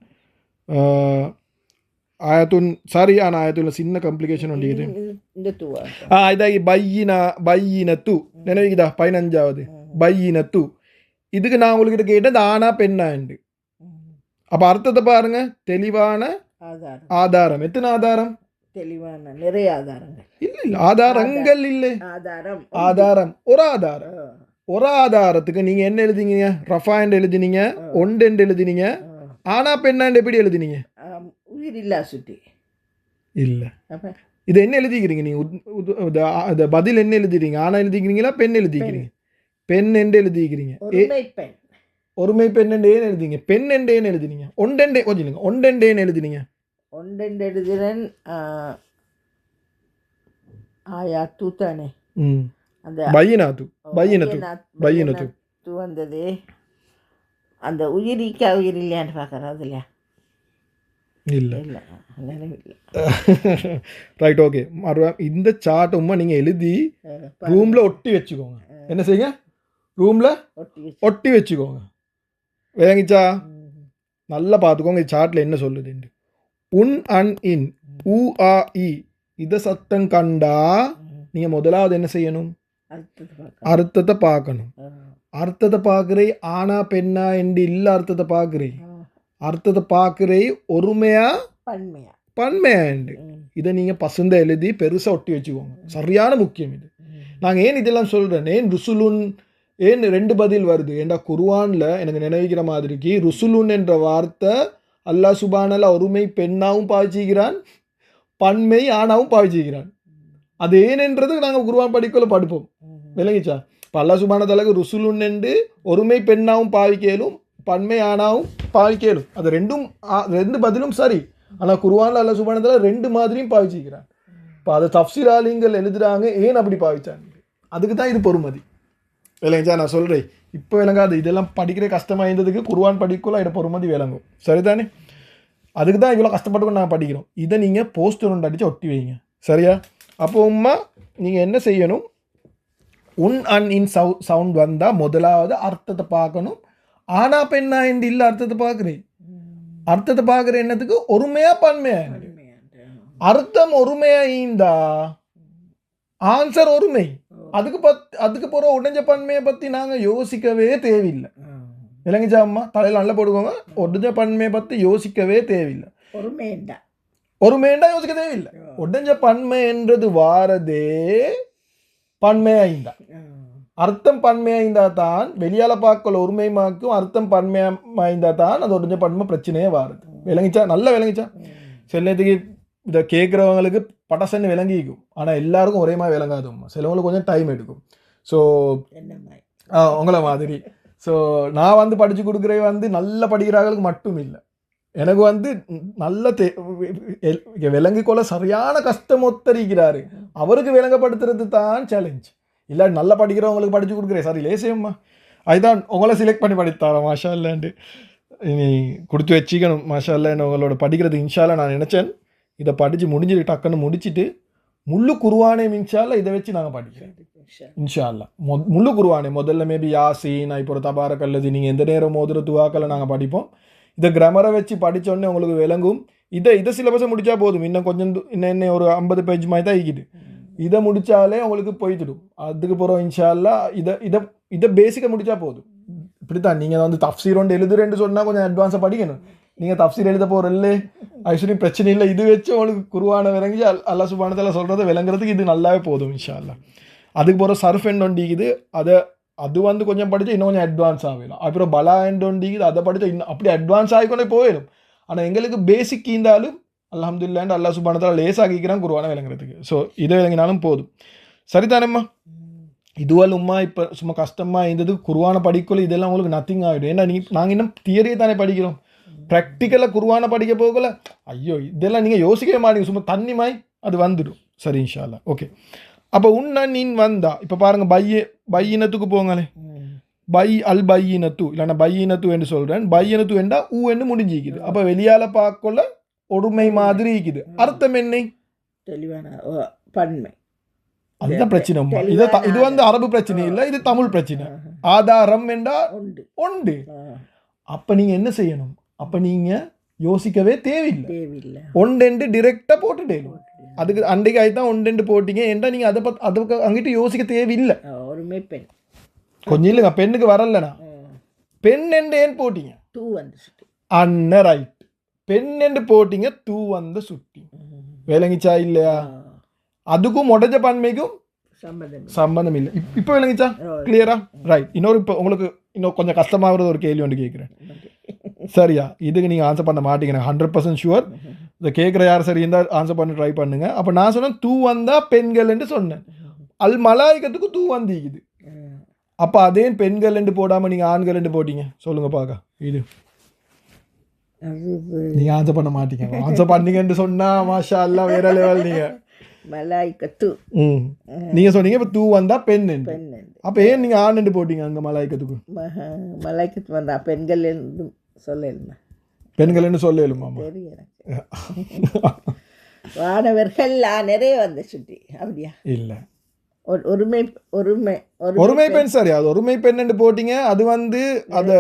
ஆயத்துன் சரியான ஆயத்துல சின்ன காம்ப்ளிகேஷன் உண்டு. இது இதாகி பையினத்து நினைவுக்குதா? 15வது பையினத்து. இதுக்கு நான் உங்களுக்கு கேட்டது ஆனா பெண்ணாண்டு. அப்போ அர்த்தத்தை பாருங்க. தெளிவான ஆதாரம். எத்தனை ஆதாரம்? தெளிவான நிறைய ஆதாரங்கள். இல்லை ஆதாரங்கள் இல்லை, ஆதாரம். ஒரு ஆதாரம். ஒரு ஆதாரத்துக்கு நீங்க என்ன எழுதினீங்க? ரஃபாண்ட் எழுதினீங்க, ஒண்டெண்டு எழுதினீங்க. ஆனா பெண்ணாண்டு எப்படி எழுதினீங்க? உயிரில்லா சுட்டி இல்லை. இது என்ன எழுதிக்கிறீங்க நீங்க? பதில் என்ன எழுதிக்கிறீங்க? ஆனா எழுதிக்கிறீங்களா பெண் எழுதிக்கிறீங்க? பெண் என்று எழுதிக்கிறீங்க. ஒருமை பெண் என்று ஏன் எழுதிங்க? பெண் என்று ஏன் எழுதினீங்க? ஒண்டெண்டே கொஞ்சம் ஒண்டெண்டு ஏன் எழுதினீங்க? ஒண்டெண்டு எழுதுறேன். ஆயாத்து தானே. அந்த பையனத்து வந்தது. அந்த உயிரிக்கா உயிர் இல்லையான்னு பார்க்குறோம். அதில் இல்லை இல்லை ரைட் ஓகே. இந்த சார்ட் உமா நீங்கள் எழுதி ரூமில் ஒட்டி வச்சுக்கோங்க. என்ன செய்யுங்க? ரூமில் ஒட்டி வச்சுக்கோங்க. விளங்கிச்சா? நல்லா பார்த்துக்கோங்க. இந்த சார்ட்டில் என்ன சொல்லுதுண்டு. உன் அன் இன் ஊ ஆ இ இதை சத்தம் கண்டா நீங்கள் முதலாவது என்ன செய்யணும்? அர்த்தத்தை பார்க்கணும். அர்த்தத்தை பார்க்குறே ஆனா பெண்ணா என்று இல்லை. அர்த்தத்தை பார்க்குறே, அர்த்தத்தை பார்க்குறே ஒருமையா பன்மையா என்று. இதை நீங்கள் பசுந்த எழுதி பெருசாக ஒட்டி வச்சுக்கோங்க. சரியான முக்கியம் இது. நாங்கள் ஏன் இதெல்லாம் சொல்கிறேன்? ஏன் ருசுலுன் ஏன் 2 பதில் வருது? ஏண்டா குர்ஆனில் எனக்கு நினைவிக்கிற மாதிரிக்கு ருசுலுன் என்ற வார்த்தை அல்லாஹ் சுப்ஹானஹு ஒருமை பெண்ணாவும் பாவிச்சிக்கிறான், பன்மை ஆணாவும் பாவிச்சிக்கிறான். அது ஏனென்றது நாங்கள் குர்ஆன் படிக்கல படிப்போம். விளங்கிச்சா? இப்போ அல்லாஹ் சுப்ஹானஹு தஆலா ருசுலுன் என்று ஒருமை பெண்ணாவும் பாவிக்கலும், பன்மை ஆணாவும் பாவிக்கலும். அது 2 பதிலும் சரி. ஆனால் குர்ஆனில் அல்லாஹ் சுப்ஹானஹு தஆலா 2 மாதிரியும் பாவிச்சிக்கிறான். இப்போ அதை தஃப்சீர் ஆலிம்கள் எழுதுறாங்க ஏன் அப்படி பாவிச்சாங்க. அதுக்கு தான் இது பொறுமதி. விளங்கிச்சா? நான் சொல்கிறேன் இப்போ விளங்காது. இதெல்லாம் படிக்கிற கஷ்டமாக இருந்ததுக்கு குர்ஆன் படிக்கல இதை பொறுமதி விளங்கும். சரிதானே? அதுக்கு தான் இவ்வளோ கஷ்டப்பட்டு நாங்கள் படிக்கிறோம். இதை நீங்கள் போஸ்டர் ஒன்று அடித்து ஒட்டி வைங்க. சரியா? அப்போ உம்மா நீங்கள் என்ன செய்யணும்? உன் அன் இன் சவுண்ட் வந்தால் முதலாவது அர்த்தத்தை பார்க்கணும். ஆனா பெண்ணா என்று இல்லை அர்த்தத்தை பார்க்குறேன். அர்த்தத்தை பார்க்குற என்னத்துக்கு? ஒருமையா பன்மையா? அர்த்தம் ஒருமையா ஈந்தா ஆன்சர் ஒருமை. அதுக்கு போகிற உடஞ்ச பன்மையை பற்றி நாங்கள் யோசிக்கவே தேவையில்லை. விளங்கிச்சா அம்மா? தலையில் நல்லா போடுவோங்க. உடஞ்ச பன்மையை பற்றி யோசிக்கவே தேவையில்லை. ஒருமைண்டா யோசிக்க தேவையில்லை. உடஞ்ச பன்மை என்றது வாரதே பன்மையாய்ந்தா. அர்த்தம் பன்மையாய்ந்தா தான் வெளியால பார்க்கல ஒருமைமாக்கும். அர்த்தம் பன்மையாய்ந்தா தான் அது உடஞ்ச பன்மை பிரச்சனையே வாருது. விளங்கிச்சா? நல்லா விளங்கிச்சா? சில நேரத்துக்கு இதை கேட்குறவங்களுக்கு படசன்னு விளங்கிக்கும். ஆனால் எல்லாருக்கும் ஒரே மாதிரி விளங்காதும்மா. சிலவங்களுக்கு கொஞ்சம் டைம் எடுக்கும். ஸோ உங்களை மாதிரி ஸோ நான் வந்து படித்து கொடுக்குறே நல்ல படிக்கிறாங்களுக்கு மட்டும் இல்லை. எனக்கு நல்ல விளங்கிக்கொள்ள சரியான கஷ்டம் ஒத்தரிக்கிறாரு. அவருக்கு விளங்கப்படுத்துறது தான் சேலஞ்ச். இல்லை நல்லா படிக்கிறவங்களுக்கு படித்து கொடுக்குறேன். சரி லேசேம்மா. அதுதான் உங்களை செலக்ட் பண்ணி படித்தாரா மாஷா இல்லாண்டு நீ கொடுத்து வச்சிக்கணும். மாஷா இல்லை உங்களோட படிக்கிறது இன்ஷால்லா நான் நினச்சேன். இதை படித்து முடிஞ்சுட்டு டக்குன்னு முடிச்சுட்டு முழு குர்ஆனே இன்ஷால்லா இதை வச்சு நாங்கள் படிக்கிறேன் இன்ஷால்லா. முழு குர்ஆனே முதல்ல மேபி யாசீன் இப்போ ஒரு தபாரக் அல்லது நீங்கள் எந்த நேரம் மோதுற துவாக்களை நாங்கள் படிப்போம். இதை கிராமரை வச்சு படித்தோடனே உங்களுக்கு விளங்கும். இதை சிலபஸை முடித்தா போதும். இன்னும் கொஞ்சம் இன்னும் ஒரு 50 பேஜ் மாதிரி தான் இருக்குது. இதை முடித்தாலே உங்களுக்கு போய்த்துடும். அதுக்கு போகிறோம் இன்ஷால்லா. இதை பேசிக்காக முடித்தா போதும். இப்படித்தான் நீங்கள் தஃப்சீர் ஒன்று எழுதுறேன்னு சொன்னால் கொஞ்சம் அட்வான்ஸாக படிக்கணும். நீங்கள் தஃப்சீர் எழுத போகிறல்ல ஆக்சுவலி பிரச்சனை இல்லை. இது வச்சு உங்களுக்கு குர்ஆனை விளங்கி அல்லாஹ் சுப்ஹானஹு தஆலா சொல்கிறத விளங்குறதுக்கு இது நல்லாவே போதும் இன்ஷால்லா. அதுக்கு போகிற சர்ஃப் எண்ட் ஒண்டிக்குது. அது கொஞ்சம் படித்தா இன்னும் கொஞ்சம் அட்வான்ஸ் ஆகிடும். அப்புறம் பலா எண்ட் ஒண்டிக்குது. அதை படித்தா இன்னும் அப்படி அட்வான்ஸ் ஆகிக்கொண்டே போயிடும். ஆனால் எங்களுக்கு பேசிக் இருந்தாலும் அல்ஹம்துலில்லாஹ் அல்லாஹ் சுப்ஹானஹு தஆலா லேசாகிக்கிறான் குர்ஆனை விளங்குறதுக்கு. ஸோ இதை விளங்கினாலும் போதும். சரிதானம்மா? இதுவல் உம்மா இப்போ சும்மா கஷ்டமாக இருந்தது குருவான படிக்கல இதெல்லாம் உங்களுக்கு நத்திங் ஆகிடும். ஏன்னா நாங்கள் இன்னும் தியரியை தானே படிக்கிறோம். ப்ராக்டிக்கலாக குருவான படிக்க போகல ஐயோ இதெல்லாம் நீங்கள் யோசிக்கவே மாட்டீங்க, சும்மா தண்ணி மாய் அது வந்துடும். சரி இன்ஷா அல்லாஹ். ஓகே, அப்போ உன்ன நீன் வந்தா இப்போ பாருங்கள் பையினத்துக்கு போங்களே. பை அல் பையினத்து இல்லைன்னா பையினத்து என்று சொல்கிறேன். பையினத்து என்றா ஊ என்று முடிஞ்சிக்குது. அப்போ வெளியால் பார்க்கல ஒருமை மாதிரி இருக்குது. அர்த்தம் என்ன? தெளிவான பன்மை. அதுதான் பிரச்சனை. இது வந்து அரபு பிரச்சனை இல்லை, இது தமிழ் பிரச்சனை. ஆதாரம் என்றா உண்டு. அப்போ நீங்கள் என்ன செய்யணும்? அப்போ நீங்கள் யோசிக்கவே தேவையில்லை. ஒன்று டிரெக்டாக போட்டுட்டேன். அதுக்கு அன்றைக்கு ஆகிதான் ஒன்று போட்டிங்க என்றா நீங்கள் அதுக்கு அங்கிட்டு யோசிக்க தேவையில்லை. ஒருமை பெண் கொஞ்சம் இல்லைங்க, பெண்ணுக்கு வரலண்ணா. பெண் என்று ஏன் போட்டிங்க? தூ வந்து சுட்டி அண்ண ரைட். பெண் என்று போட்டிங்க, தூ வந்து சுட்டி. விளங்கிச்சா இல்லையா? அதுக்கும் உடஞ்ச பன்மைக்கும் சம்பந்தம் இல்லை. இப்போ விளங்கிச்சா? கிளியரா? ரைட். இப்போ உங்களுக்கு இன்னும் கொஞ்சம் கஷ்டமாகிறது ஒரு கேள்வி ஒன்று கேட்குறேன். சரியா? இதுக்கு நீங்கள் ஆன்சர் பண்ண மாட்டீங்க, 100% ஷுவர். இதை கேட்குற யார் சரி இருந்தால் ஆன்சர் பண்ண ட்ரை பண்ணுங்க. அப்போ நான் சொன்னேன் தூ வந்தா பெண்கள் என்று சொன்னேன். அல் மலாய்க்கத்துக்கு தூ வந்திக்குது. அப்போ அதே பெண்கள் என்று போடாமல் நீங்கள் ஆண்கள் என்று போட்டீங்க. சொல்லுங்க பார்க்க. இது நீங்கள் ஆன்சர் பண்ண மாட்டீங்க. ஆன்சர் பண்ணீங்கன்னு சொன்னால் மாஷா அல்லாஹ் வேற லெவல். நீங்கள் மலாய்க்கத்து நீங்கள் சொன்னீங்க இப்போ தூ வந்தா பெண். அப்போ ஏன் நீங்கள் ஆண் என்று போட்டீங்க அங்கே மலாய்க்கத்துக்கு? மலாய்க்கத்து வந்தா பெண்கள் சொல்லலுமா? பெண்கள்னு சொல்லலுமா? வானவர்கள் நிறைய வந்து சுட்டி அப்படியா? இல்லை, ஒருமை பெண். சரி, அது ஒருமை பெண் என்று போட்டீங்க. அது வந்து அதை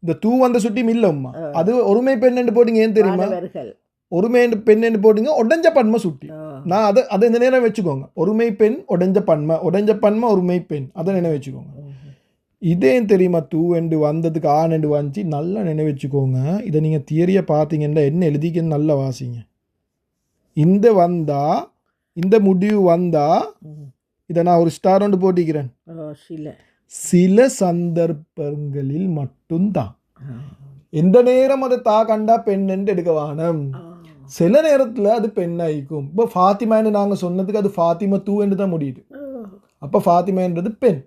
இந்த தூ வந்த சுட்டி இல்லம்மா. அது ஒருமை பெண் என்று போட்டீங்க. ஏன் தெரியுமா? ஒருமை பெண் என்று போட்டீங்க உடஞ்ச பன்மை சுட்டி. நான் அதை இந்த நேரம் வச்சுக்கோங்க. ஒருமை பெண் உடஞ்ச பன்மை ஒருமை பெண், அதை நினைவு வச்சுக்கோங்க. இதே தெரியுமா? தூ என்று வந்ததுக்கு ஆண் என்று வந்துச்சு. நல்லா நினைவு வச்சுக்கோங்க. இதை நீங்கள் தியரியை பார்த்தீங்கன்னா என்ன எழுதிக்கன்னு நல்லா வாசிங்க. இந்த வந்தா இந்த முடிவு வந்தா இதை நான் ஒரு ஸ்டார் ஒன்று போட்டிக்கிறேன். சில சந்தர்ப்பங்களில் மட்டும்தான். எந்த நேரம் அதை கண்டா பெண் என்று எடுக்க வேணும். சில நேரத்தில் அது பெண்ணாயிக்கும். இப்போ ஃபாத்திமான்னு நாங்கள் சொன்னதுக்கு அது ஃபாத்திமா தூ என்று தான் முடியுது. அப்போ ஃபாத்திமான்றது பெண்.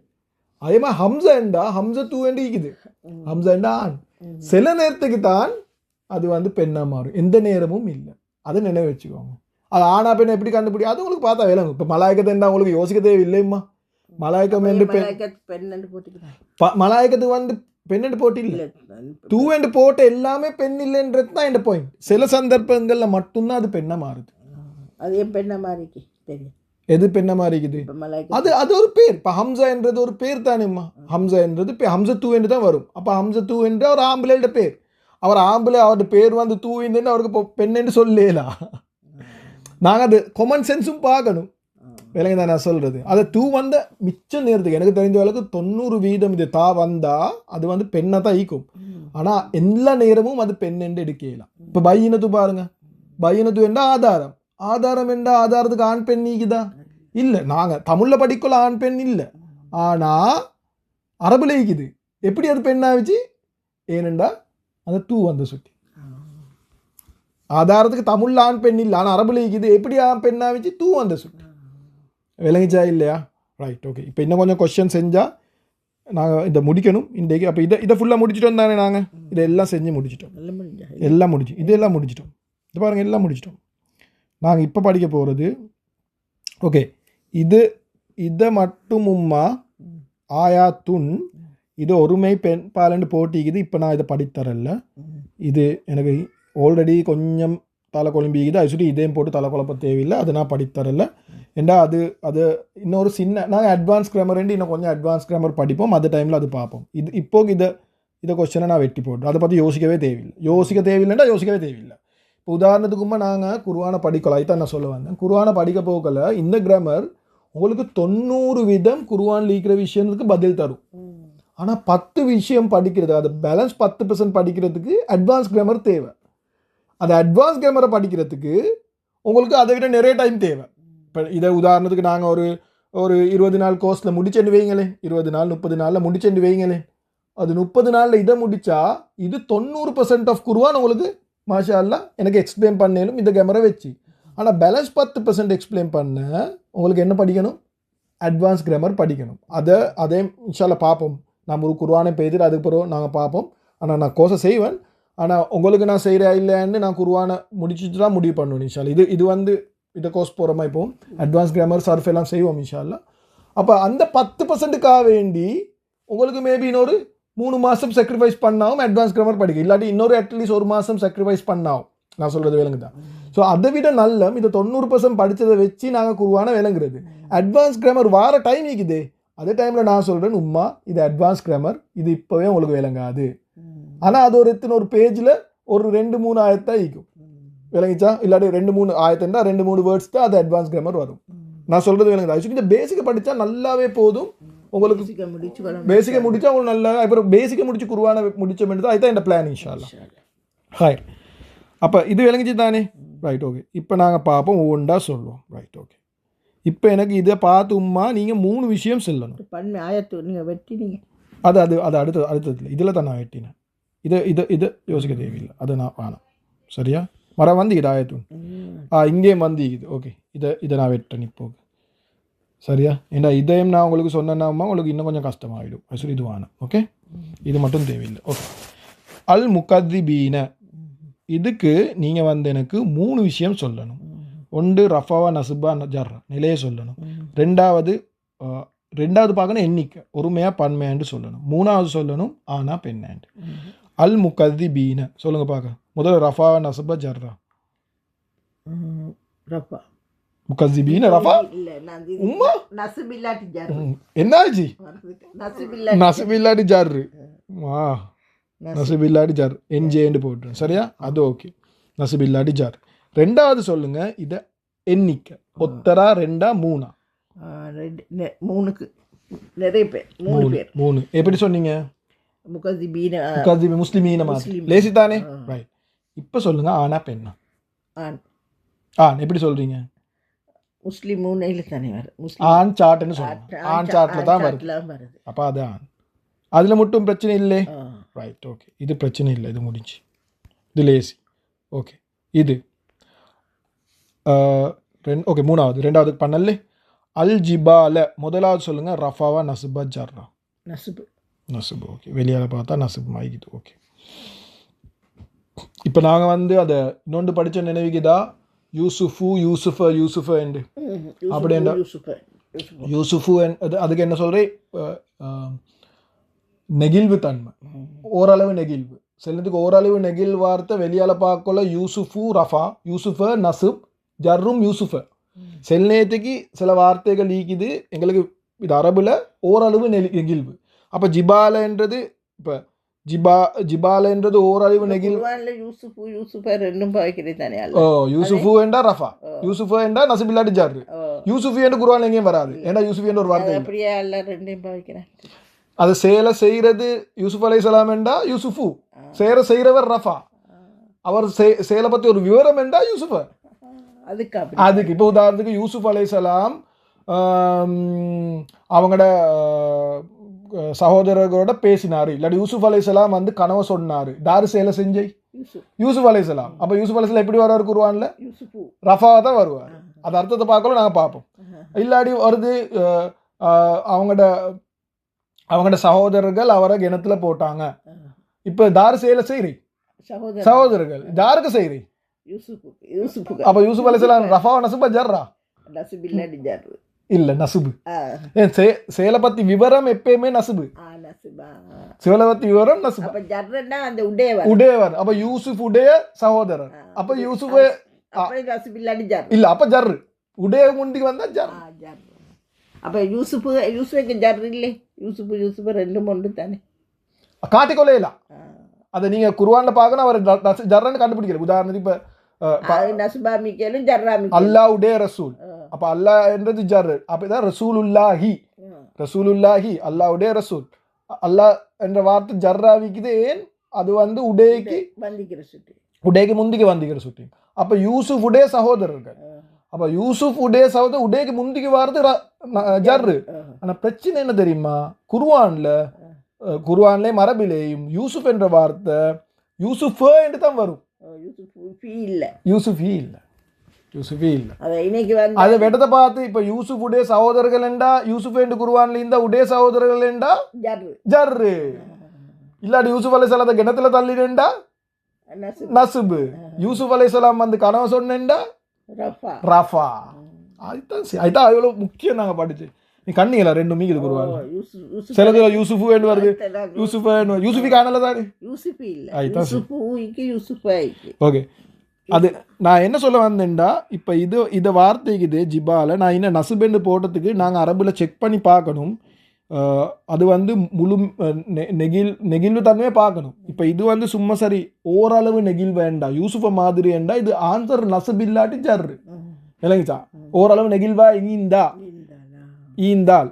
அதே மாதிரி ஹம்சா என்றா ஹம்சா தூ என்று இருக்குது. ஹம்சா என்றா ஆண். சில நேரத்துக்கு தான் அது வந்து பெண்ணாக மாறும், எந்த நேரமும் இல்லை. அதை நினைவு வச்சுக்கோங்க. அது ஆனா பெண் எப்படி கண்டுபிடிக்கும் அது உங்களுக்கு பார்த்தா விளங்கும். இப்போ மலாய்க்கத்தை என்ன உங்களுக்கு யோசிக்க தேவையில்லைம்மா? மலாய்க்கம் என்று மலாய்க்கத்துக்கு வந்து பெண் என்று போட்டி இல்லை, தூ என்று போட்ட எல்லாமே பெண் இல்லைன்றது தான் என் பாயிண்ட். சில சந்தர்ப்பங்களில் மட்டும்தான் அது பெண்ணாக மாறுது. அது பெண்ணாக மாறிக்கு தெரியும். எது பெண்ண மாறிக்குது? அது ஒரு பேர். இப்போ ஹம்சா என்றது ஒரு பேர் தானேம்மா. ஹம்சா என்றது ஹம்சா தூ என்று தான் வரும். அப்போ ஹம்சா தூ என்று அவர் ஆம்பளையோட பேர். அவர் ஆம்பளை, அவருடைய பேர் வந்து தூ என்று அவருக்கு பெண் என்று சொல்லலாம். நாங்கள் அது காமன் சென்ஸும் பார்க்கணும். விலங்கு தான் நான் சொல்கிறது. அதை தூ வந்த மிச்சம் நேரத்துக்கு எனக்கு தெரிஞ்ச அளவுக்கு 90% இது தா வந்தால் அது வந்து பெண்ணை தான் ஈக்கும். ஆனால் எல்லா நேரமும் அது பெண் என்று எடுக்கலாம். இப்போ பையினத்து பாருங்க. பையினத்து என்றால் ஆதாரம். ஆதாரம் என்றால் ஆதாரத்துக்கு ஆண் பெண் நீக்குதா? இல்லை. நாங்கள் தமிழில் படிக்கல ஆண் பெண் இல்லை, ஆனால் அரபுல ஈக்குது. எப்படி அது பெண்ணாகிச்சு? ஏனெண்டா அந்த தூ வந்த சுட்டி. ஆதாரத்துக்கு தமிழில் ஆண் பெண் இல்லை, ஆனால் அரபுல ஈக்குது. எப்படி பெண்ணாகிச்சு? தூ வந்த சுட்டி. விளங்கிச்சா இல்லையா? ரைட். ஓகே. இப்போ இன்னும் கொஞ்சம் கொஸ்டின் செஞ்சால் நாங்கள் இதை முடிக்கணும் இன்றைக்கு. அப்போ இதை ஃபுல்லாக முடிச்சிட்டோம் தானே? நாங்கள் இதெல்லாம் செஞ்சு முடிச்சிட்டோம். எல்லாம் இதெல்லாம் முடிச்சிட்டோம். இது பாருங்கள், எல்லாம் முடிச்சிட்டோம். நாங்கள் இப்போ படிக்க போகிறது ஓகே இதை மட்டும்மா ஆயாத்துன். இது ஒருமை பெண் பாலண்டு போட்டிக்குது. இப்போ நான் இதை படித்தரல. இது எனக்கு ஆல்ரெடி கொஞ்சம் தலை குழம்பிக்குது. அது சொல்லி இதையும் போட்டு தலை குழப்ப தேவையில்லை. அது நான் படித்தரல. ஏண்டா அது இன்னொரு சின்ன நாங்கள் அட்வான்ஸ் கிராமர் இன்னும் கொஞ்சம் அட்வான்ஸ் கிராமர் படிப்போம். அந்த டைமில் அது பார்ப்போம். இப்போ இதை கொஸ்டினை நான் வெட்டி போட்டேன். அதை பற்றி யோசிக்கவே தேவையில்லை. யோசிக்கவே தேவையில்லை. இப்போ உதாரணத்துக்குமா நாங்கள் குர்ஆனை படிக்கலாம். இதான் நான் சொல்ல வந்தேன். குர்ஆனை படிக்க போகல இந்த கிராமர் உங்களுக்கு 90% குர்ஆனில் இருக்கிற விஷயத்துக்கு பதில் தரும். ஆனால் 10 விஷயம் படிக்கிறது, அது பேலன்ஸ் 10% படிக்கிறதுக்கு அட்வான்ஸ் கிராமர் தேவை. அந்த அட்வான்ஸ் கிராமரை படிக்கிறதுக்கு உங்களுக்கு அதை விட நிறைய டைம் தேவை. இப்போ இதை உதாரணத்துக்கு நாங்கள் ஒரு 20 நாள் கோர்ஸில் முடிச்சென்று வைங்களேன். 20 நாள் 30 நாளில் முடிச்சென்று வைங்களேன். அது 30 நாளில் இதை முடித்தா இது 90% ஆஃப் குர்ஆன் உங்களுக்கு மாஷா அல்லாஹ் எனக்கு எக்ஸ்பிளைன் பண்ணேனும் இந்த கேமரா வச்சு. ஆனால் பேலன்ஸ் 10% எக்ஸ்பிளைன் பண்ண உங்களுக்கு என்ன படிக்கணும்? அட்வான்ஸ் கிராமர் படிக்கணும். அதே இன்ஷால்லா பார்ப்போம். நம்ம ஒரு குர்ஆனை பெய்துட்டு அதுக்கு பிறகு நாங்கள் பார்ப்போம். ஆனால் நான் கோர்ஸை செய்வேன். ஆனால் உங்களுக்கு நான் செய்கிறேன் இல்லைன்னு நான் குர்ஆனை முடிச்சுட்டு தான் முடிவு பண்ணுவேன் இன்ஷால்லா. இது வந்து இதை கோர்ஸ் போகிற மாதிரி போகும். அட்வான்ஸ் கிராமர் சர்ஃப் எல்லாம் செய்வோம் இன்ஷால்லா. அப்போ அந்த 10%க்காக வேண்டி உங்களுக்கு மேபி இன்னொரு 3 மாதம் சாக்ரிஃபைஸ் பண்ணாவும் அட்வான்ஸ் கிராமர் படிக்க, இல்லாட்டி இன்னொரு அட்லீஸ்ட் 1 மாதம் சாக்ரிஃபைஸ் பண்ணாவும். நான் சொல்கிறது விளங்கு தான். ஸோ அதை விட நல்ல இதை 90% படித்ததை வச்சு நாங்கள் குர்ஆனை விளங்குறது. அட்வான்ஸ் கிராமர் வார டைம் இருக்குது. அதே டைமில் நான் சொல்கிறேன், உம்மா இது அட்வான்ஸ் கிராமர், இது இப்போவே உங்களுக்கு விளங்காது. ஆனால் அது ஒரு பேஜில் ஒரு 2-3 ஆயத்தான் ஈக்கும். விளங்கிச்சா? இல்லாட்டி 2-3 ஆயத்தா 2-3 வேர்ட்ஸ் தான் அது அட்வான்ஸ் கிராமர் வரும். நான் சொல்கிறது விளங்குது. இந்த பேசிக்கை படித்தா நல்லாவே போதும். உங்களுக்கு பேசிக்கை முடிச்சா உங்களுக்கு நல்லா, அப்புறம் பேசிக்கை முடிச்சு குர்ஆனை முடிச்ச வேண்டியது தான். அதுதான் இந்த பிளான் இன்ஷால்லா. ஹாய், அப்போ இது விளங்கிச்சு தானே? Right, okay. இப்போ நாங்கள் பார்ப்போம், ஒவ்வொன்றா சொல்லுவோம். Right, okay. இப்போ எனக்கு இதை பார்த்தும்மா நீங்கள் 3 விஷயம் சொல்லணும். பன்மை ஆயத்து நீங்கள் வெட்டினீங்க. அது அடுத்தது இதில் தான் நான் வெட்டினேன். இதை யோசிக்க தேவையில்லை. அது நான் வேணாம். சரியா? மரம் வந்து இது ஆயத்து இங்கே வந்து இது ஓகே. இதை நான் வெட்டேன் இப்போ. சரியா? ஏன்னா இதையும் நான் உங்களுக்கு சொன்னேன்னா உங்களுக்கு இன்னும் கொஞ்சம் கஷ்டமாகிடும். சரி, இது வேணாம். ஓகே, இது மட்டும் தேவையில்லை. ஓகே. அல் முகத்திபீன, இதுக்கு நீங்கள் வந்து எனக்கு 3 விஷயம் சொல்லணும். ஒன்று ரஃபாவா நசுபா ஜர்ரா நிலையை சொல்லணும். ரெண்டாவது பார்க்கணும் எண்ணிக்கை, ஒருமையா பன்மையாண்டு சொல்லணும். 3வது சொல்லணும் ஆனா பெண்ணாண்டு. அல் முகத்திபீன சொல்லுங்க பார்க்க. முதல்ல ரஃபாவா நசுபா ஜர்ரா. ரஃபா முகத்திபீன ரஃபா உம்மா நசுபில்லாட்டி ஜர். என்னாச்சு? நசுபில்லாட்டி ஜர்ரு. வா, நசுபில்லாட்டி ஜர் என்ஜேண்டு போட்டுரும். சரியா? அது ஓகே. நசுபில்லாட்டி ஜர். 2வது சொல்லுங்க இதை எண்ணிக்கை. ஒத்தரா 2ஆ 3ஆ? 3க்கு நிறைய பேர் 3 பேர். 3 எப்படி சொன்னீங்க? முகத்திபீன முஸ்லிமீன மாதிரி லேசி தானே? ரைட். இப்போ சொல்லுங்க ஆனா பெண்ணா? ஆண் எப்படி சொல்றீங்க? முஸ்லிம் 3 தானே வருது. ஆண் சாட்டுன்னு சொல்லுங்க. ஆண் சாட்டில் தான் வருது. அப்போ அது ஆண். அதில் மட்டும் பிரச்சனை இல்லை. Right, okay. இது பிரச்சனை இல்லை, இது முடிஞ்சு. இது லேசி. ஓகே. இது ஓகே. 2வது பண்ணல. அல் ஜிபால முதலாவது சொல்லுங்க ரஃபாவா நசுபா ஜர்ரா? நசுபு. ஓகே. வெளியால் பார்த்தா நசுபு மாய்க்குது. ஓகே. இப்போ நாங்கள் வந்து அதை இன்னொன்று படித்த நினைவுக்குதா? யூசுஃபு என்று அப்படின்னா யூசுஃபு அதுக்கு என்ன சொல்கிறேன்? நெகிழ்வு தன்மை, ஓரளவு நெகிழ்வு. சிலத்துக்கு ஓரளவு நெகிழ் வார்த்தை வெளியால் பார்க்கல யூசுஃபு ரஃபா, யூசுஃப நசுப் ஜர்ரும் யூசுஃப. சில நேரத்துக்கு சில வார்த்தைகள் ஈக்குது எங்களுக்கு இது அரபுல ஓரளவு நெகிழ்வு. அப்போ ஜிபாலன்றது இப்போ ஜிபாலன்றது ஓரளவு நெகிழ்வு. யூசுஃபு என்றா ரஃபா, யூசுஃபு என்றா நசுபில்லாட்டி ஜர்ரு. யூசுஃபு என்று குர்ஆன்ல எங்கேயும் வராது. ஏன்னா யூசுஃபு என்ற ஒரு வார்த்தை. அது சேலை செய்கிறது யூசுஃப் அலைஹிஸ்ஸலாம் என்றா யூசுஃபு, செய்கிறவர் ரஃபா. அவர் சேலை பற்றி ஒரு விவரம் என்றா யூசுஃப. அதுக்கு இப்போ உதாரணத்துக்கு யூசுஃப் அலைஹிஸ்ஸலாம் அவங்களோட சகோதரர்களோட பேசினாரு. இல்லாட்டி யூசுஃப் அலைஹிஸ்ஸலாம் வந்து கனவை சொன்னாரு. தாரு சேலை செஞ்சை யூசுஃப் அலைஹிஸ்ஸலாம். அப்போ யூசுஃப் அலைஹிஸ்ஸலாம் எப்படி வருவார் குர்ஆன்ல? ரஃபாவா தான் வருவார். அது அர்த்தத்தை பார்க்கலாம், நாங்கள் பார்ப்போம். இல்லாட்டி வருது அவங்களோட சகோதரர்கள் அவரை கிணத்துல போட்டாங்க. இப்போ தாரு சேலை செய்றி சகோதரர்கள் தாருக்கு செய்றி. அப்போ யூசுஃப் அலைஹிஸ்ஸலாம் ரஃபாவா நசுபா ஜர்ரா? இல்ல, நசுபு. சேலை பத்தி விவரம் எப்பயுமே நசுபு. சேலை பத்தி விவரம் நசுபு. உடையவர். அப்ப யூசுஃப் உடைய சகோதரர். அப்ப யூசுஃப் இல்ல, அப்ப ஜர்ரு உடைய முண்டிக்கு வந்தா ஜர். அப்ப யூசுஃபுக்கு ஜர் இல்லை. யூசுஃபு 2 ஒன்று தானே காட்டிக்கொள்ளையில. அதை நீங்க குர்ஆன்ல பார்க்கணும். அவர் ஜர்ரன்னு கண்டுபிடிக்கல. உதாரணத்துக்கு இப்ப அல்லாஹ்வுடைய ரசூல். அப்ப அல்லாஹ் என்றது ஜர். அப்பதான் ரசூலுல்லாஹி அல்லாஹ்வுடைய ரசூல். அல்லாஹ் என்ற வார்த்தை ஜர்ராவிக்குது. ஏன்? அது வந்து உடைக்கு முந்திக்கு வந்திக்கிற சுட்டி. அப்ப யூசுஃப் உடைய சகோதரர்கள். அப்ப யூசுஃப் உடைய சகோதரர் உடைக்கு முந்திக்கு வார்த்தை ஜர்ரு. ஆனா பிரச்சனை என்ன தெரியுமா? குர்ஆன்ல மரபிலேயும் யூசுஃப் என்ற வார்த்தை யூசுஃப் என்று தான் வரும். யூசுஃபி இல்ல. யூசுஃபே இல்லை. அதை இன்னைக்கு வந்து அதை வெட்டத்தை பார்த்து இப்போ யூசுஃப் உடைய சகோதரர்கள் என்றா யூசுஃப் என்று குருவான்ல இருந்தா உடைய சகோதரர்கள் என்றா ஜர்ரு ஜர்ரு இல்லாட்டி யூசுப் அலைஹிஸ்ஸலாத்தை கிணத்துல தள்ளிடேண்டா நசுப் நசுபு. யூசுப் அலைஹிஸ்ஸலாம் வந்து கனவு சொன்னேன்டா ரஃபா ரஃபா. அதுதான் அவ்வளோ முக்கியம். நாங்கள் படிச்சு நீ கண்ணிங்களா ரெண்டு மீது குருவாங்க சிலது யூசுஃபு என்று வருது யூசுஃப் யூசுஃபி காணல தானே யூசுஃபி இல்லை அதுதான் யூசுஃபுக்கு யூசுஃபாய்க்கு. ஓகே. அது நான் என்ன சொல்ல வந்தேன்டா இப்போ இதை வார்த்தைக்குது ஜிபால நான் இன்னும் நசுபெண்டு போட்டதுக்கு நாங்கள் அரபில் செக் பண்ணி பார்க்கணும். அது வந்து முழு நெகிழ்வு தன்மையை பார்க்கணும். இப்போ இது வந்து சும்மா சரி ஓரளவு நெகிழ் வேண்டாம் யூசுஃபை மாதிரி வேண்டா இது ஆன்சர் நசுப் இல்லாட்டி ஜர்ரு இல்லைங்கச்சா. ஓரளவு நெகிழ்வா ஈந்தால்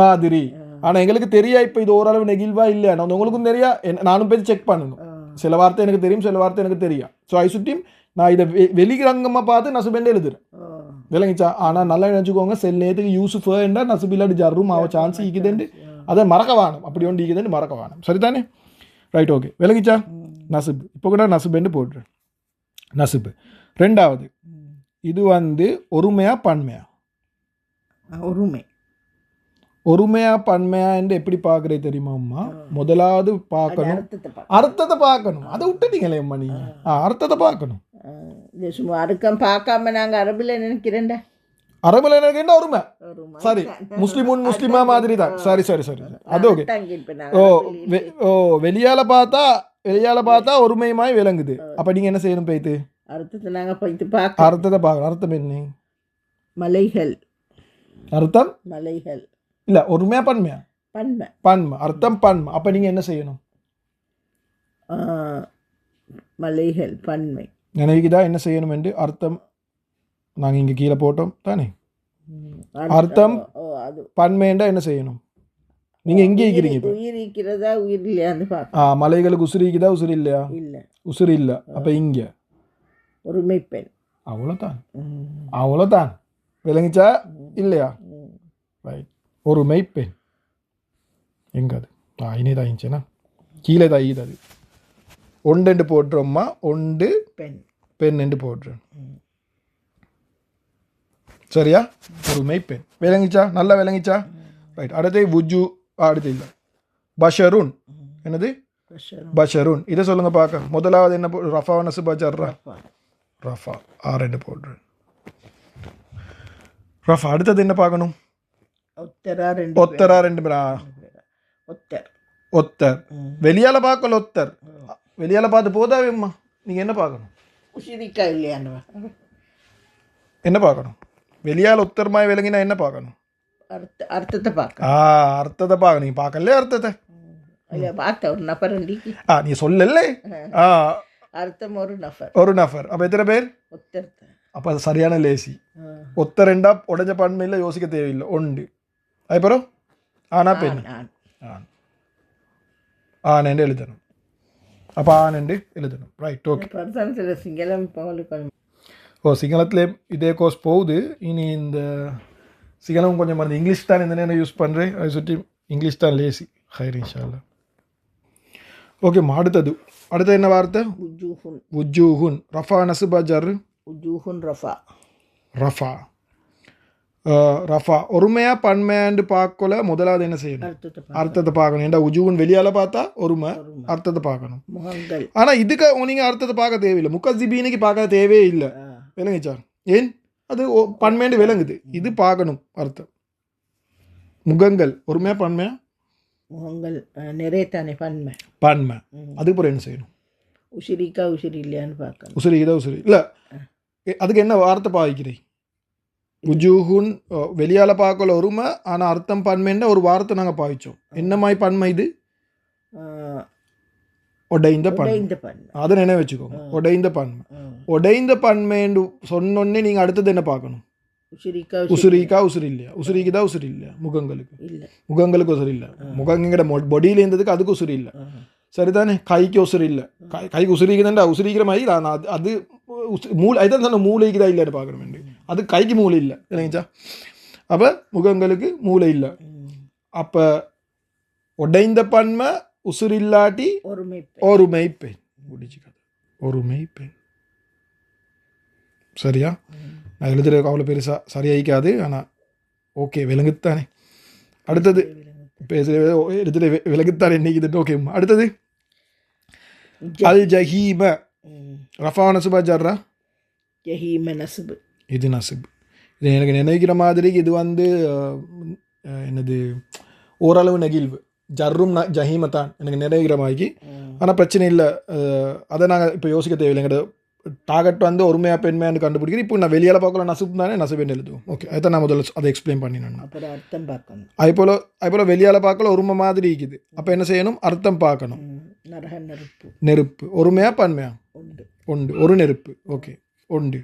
மாதிரி. ஆனால் எங்களுக்கு தெரியா இப்போ இது ஓரளவு நெகிழ்வா இல்லையா உங்களுக்கும் தெரியா நானும் போய் செக் பண்ணணும். சில வார்த்தை எனக்கு தெரியும் சில வார்த்தை எனக்கு தெரியும். ஸோ ஐ சுட்டியும் நான் இதை வெளிரங்கமாக பார்த்து நசுபெண்டே எழுதுறேன் விளங்கிச்சா. ஆனால் நல்லா நினச்சிக்கோங்க சில நேரத்துக்கு யூசுஃப் என்றா நசுப் இல்லாட்டி ஜர்ரும் ஆக சான்ஸ் ஈக்குதுண்டு அதை மறக்க வேணும். அப்படி ஒன்று ஈக்குதுன்னு மறக்க வேணும். சரிதானே? ரைட். ஓகே. விளங்கிச்சா. நசுப் இப்போ கூட நசுபெண்டு போடுறேன். நசுப். ரெண்டாவது இது வந்து ஒருமையா பன்மையா? ஒருமையா பன்மையா என்று எப்படி பார்க்குறது தெரியுமாம்மா? முதலாவது பார்க்கணும் அர்த்தத்தை பார்க்கணும். அதை விட்டுட்டீங்களே அம்மா நீங்க. அர்த்தத்தை பார்க்கணும். சும்மா அர்த்தம் பார்க்காம நாங்கள் அரபில் நினைக்கிறேன்டா. அரபில் நினைக்கிறேன்டா ஒருமை. சரி முஸ்லிமா மாதிரி தான். சரி அது ஓகே. ஓ வெளியால பார்த்தா ஒருமையுமாய் விளங்குது. அப்ப நீங்க என்ன செய்யணும்? போய்த்து அர்த்தத்தை நாங்கள் போய்த்து பார்க்க அர்த்தத்தை பார்க்கணும். அர்த்தம் என்ன? மலைகள். அர்த்தம் மலைகள் இல்ல ஒருமையா பன்மையா? பன்மை. அர்த்தம் பன்மை. அப்ப நீங்க என்ன செய்யணும்? மலைகள் பன்மை நினைவுக்குதா என்ன செய்யணும் என்று? அர்த்தம் நாங்க இங்க கீழே போட்டோம் தானே. அர்த்தம் பன்மைண்டா என்ன செய்யணும்? நீங்க எங்க இருக்கிறீங்க? உயிர் இருக்கிறதா உயிர் இல்லையான்னு மலைகளுக்கு உசுறு இருக்குதா உசுறு இல்லையா? இல்ல உசுறு இல்ல. அப்ப இங்க ஒருமை பெண். அவ்வளோதான். விளங்கிச்சா இல்லையா? ரைட். ஒருமை பெண் எங்க அது? இனி தாயிச்சுன்னா கீழே தாயிது. அது ஒன்று போட்டுறோம்மா. ஒன்று பெண் என்று போட்டுறோம். சரியா? ஒருமை பெண். விளங்கிச்சா? நல்லா விளங்கிச்சா? ரைட். அடுத்து வுஜு. அடுத்து இல்லை பஷருன். என்னது? பஷருன். இதை சொல்லுங்க பார்க்க. முதலாவது என்ன? ரஃபா நசுபா ஜர்ரா. ரஃபா ரெண்டு போடுறேன். ரஃபா. அடுத்தது என்ன பார்க்கணும்? ஒத்தரா ரெண்டு பேரா? ஒத்தர். வெளியால பார்க்கல ஒத்தர். வெளியால பார்த்து போதாவேம்மா. நீங்க என்ன பார்க்கணும்? என்ன பார்க்கணும்? வெளியால ஒத்தர்மாய் விளங்கினா என்ன பார்க்கணும்? அர்த்தத்தை பார்க்க. அர்த்தத்தை பார்க்க. நீங்க பார்க்கல அர்த்தத்தை? நீ சொல்லல. அர்த்தம் ஒரு நபர். அப்ப எத்தனை பேர்? அப்ப அது சரியான லேசி. ஒத்த ரெண்டா உடஞ்ச பன்மையில் யோசிக்க தேவையில்லை. ஒன்று. அதுக்கப்புறம் ஆனா பெண். ஆனண்டு எழுதணும். அப்ப ஆனண்டு எழுதணும். ரைட். ஓகே. சிங்களத்திலே இதே கோர்ஸ் போகுது. இனி இந்த சிங்களம் கொஞ்சம் மருந்து இங்கிலீஷ் தான் இந்த நேரம் யூஸ் பண்ணுறேன். அதை சுற்றி இங்கிலீஷ் தான் லேசி. ஹைர் இன்ஷா அல்லா. ஓகே. அடுத்தது என்ன வார்த்தை? உஜூஹுன். ரஃபா நசுபா ஜர். உஜூஹுன் ரஃபா. ரஃபா ஒருமையா பன்மையாண்டு பார்க்கல. முதலாவது என்ன செய்யணும்? அர்த்தத்தை பார்க்கணும். ஏன்டா உஜூஹுன் வெளியால பார்த்தா ஒருமை. அர்த்தத்தை பார்க்கணும். ஆனால் இதுக்கு நீங்கள் அர்த்தத்தை பார்க்க தேவையில்லை. முக்கசிபீனுக்கு பார்க்க தேவையே இல்லை. விளங்குச்சா? ஏன்? அது பன்மையாண்டு விளங்குது. இது பார்க்கணும் அர்த்தம். முகங்கள் ஒருமையா பன்மையா? முகங்கள் நிறைய தானே பன்மை. அதுக்கப்புறம் என்ன செய்யணும்? உசிரிக்கா உசிரி இல்லையான்னு பார்க்கணும். உசிரிக்குதா உசிரி இல்லை. அதுக்கு என்ன வார்த்தை பாவிக்கிறேன்? உஜூஹுன் வெளியால பார்க்கல ஒருமை. ஆனால் அர்த்தம் பன்மைன்னா ஒரு வார்த்தை நாங்கள் பாவிச்சோம். என்ன மாதிரி பன்மை இது? உடைந்த பன்மை. அதை நினைவு வச்சுக்கோங்க. உடைந்த பன்மை. உடைந்த பன்மைன்னு சொன்னோடனே நீங்கள் அடுத்தது என்ன பார்க்கணும்? உசுரிக்கா உசுரி இல்லையா? உசுரிக்குதா உசுரி இல்லையா? முகங்களுக்கு உசுரி இல்லை. முகங்கிற பொடியில் இருந்ததுக்கு அதுக்கு உசுரி இல்லை. சரிதானே? கைக்கு உசுரி இல்லை. கைக்கு உசுரிக்குதுண்டா உசுரிக்கிற மாதிரி அது மூளை. அதுதான் சொன்ன மூளைக்கு தான் இல்லைன்னு பார்க்கணும் வேண்டிய. அது கைக்கு மூளை இல்லை. இல்லைங்கச்சா? அப்போ முகங்களுக்கு மூளை இல்லை. அப்போ உடைந்த பன்மை உசுறு இல்லாட்டி ஒருமை பெண். முடிச்சுக்காது. ஒருமை பெண். சரியா? நான் எழுதுறதுக்கு அவ்வளோ பெருசாக சரியாயிக்காது, ஆனால் ஓகே விலங்குத்தானே. அடுத்தது பேசுகிற எடுத்துகிட்டு விலங்குத்தானே இன்னைக்கு. ஓகே, அடுத்தது அல் ஜஹீம ரஃபா நசுபா ஜர்ரா. ஜஹீம நசுபு. இது நசுபு. இது எனக்கு நினைக்கிற மாதிரி இது வந்து என்னது ஓரளவு நெகிழ்வு. ஜர்ரும் ஜஹீமத்தான் எனக்கு நினைக்கிற மாதிரி. ஆனால் பிரச்சனை இல்லை, அதை நாங்கள் இப்போ யோசிக்க தேவையில்லை. எங்கள்கிட்ட டார்கெட் வந்து ஒருமையாக பெண்மையானு கண்டுபிடிக்கிறேன். இப்போ நான் வெளியால் பார்க்கல நசுப்பு தானே, நசுபேன்னு எழுதுவோம். ஓகே, அதை நான் முதல்ல அதை எக்ஸ்பிளைன் பண்ணினேன். அப்புறம் அர்த்தம் பார்க்கணும். அதுபோல் வெளியால் பார்க்கல ஒருமை மாதிரி இருக்குது. அப்போ என்ன செய்யணும்? அர்த்தம் பார்க்கணும். நெருப்பு. நெருப்பு ஒருமையா பன்மையா? உண்டு. ஒரு நெருப்பு. ஓகே, உண்டு.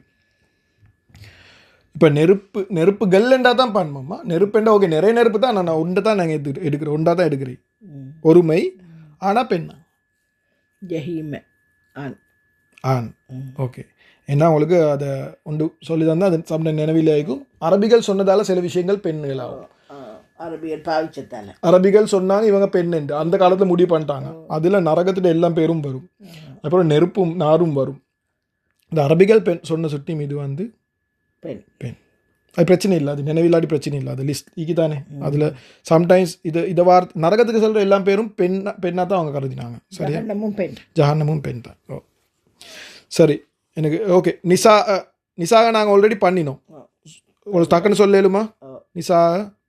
இப்போ நெருப்பு கல்லண்டா தான் பன்மம்மா. நெருப்புண்டா ஓகே, நிறைய நெருப்பு தான். நான் உண்டை தான் நாங்கள் எடுக்கிறேன், உண்டா தான் எடுக்கிறேன். ஒருமை. ஆனால் பெண்ணா? ஜஹீம ஆண். ஆண். ஓகே, ஏன்னா உங்களுக்கு அதை ஒன்று சொல்லி தந்தால் அது சம்ட நினைவில் ஆகும். அரபிகள் சொன்னதால் சில விஷயங்கள் பெண்களாகும். அரபிகள் பாவிச்சத்தானே அரபிகள் சொன்னாங்க இவங்க பெண் என்று அந்த காலத்தில் முடிவு பண்ணிட்டாங்க. அதில் நரகத்தில் எல்லாம் பேரும் வரும், அப்புறம் நெருப்பும் நாரும் வரும். இந்த அரபிகள் பெண் சொன்ன சுட்டி இது வந்து பெண். அது பிரச்சனை இல்லை, அது நினைவில்லாடி பிரச்சனை இல்லை. அது லிஸ்ட் ஈக்கி தானே. அதில் சம்டைம்ஸ் இதை நரகத்துக்கு சொல்கிற எல்லா பேரும் பெண்ணாக தான் அவங்க கருதினாங்க. சரியா? ஜஹன்னமும் பெண் தான். ஓ சரி, எனக்கு ஓகே. நிசாக நாங்கள் ஆல்ரெடி பண்ணினோம். உங்களுக்கு டக்குன்னு சொல்லலுமா? நிசா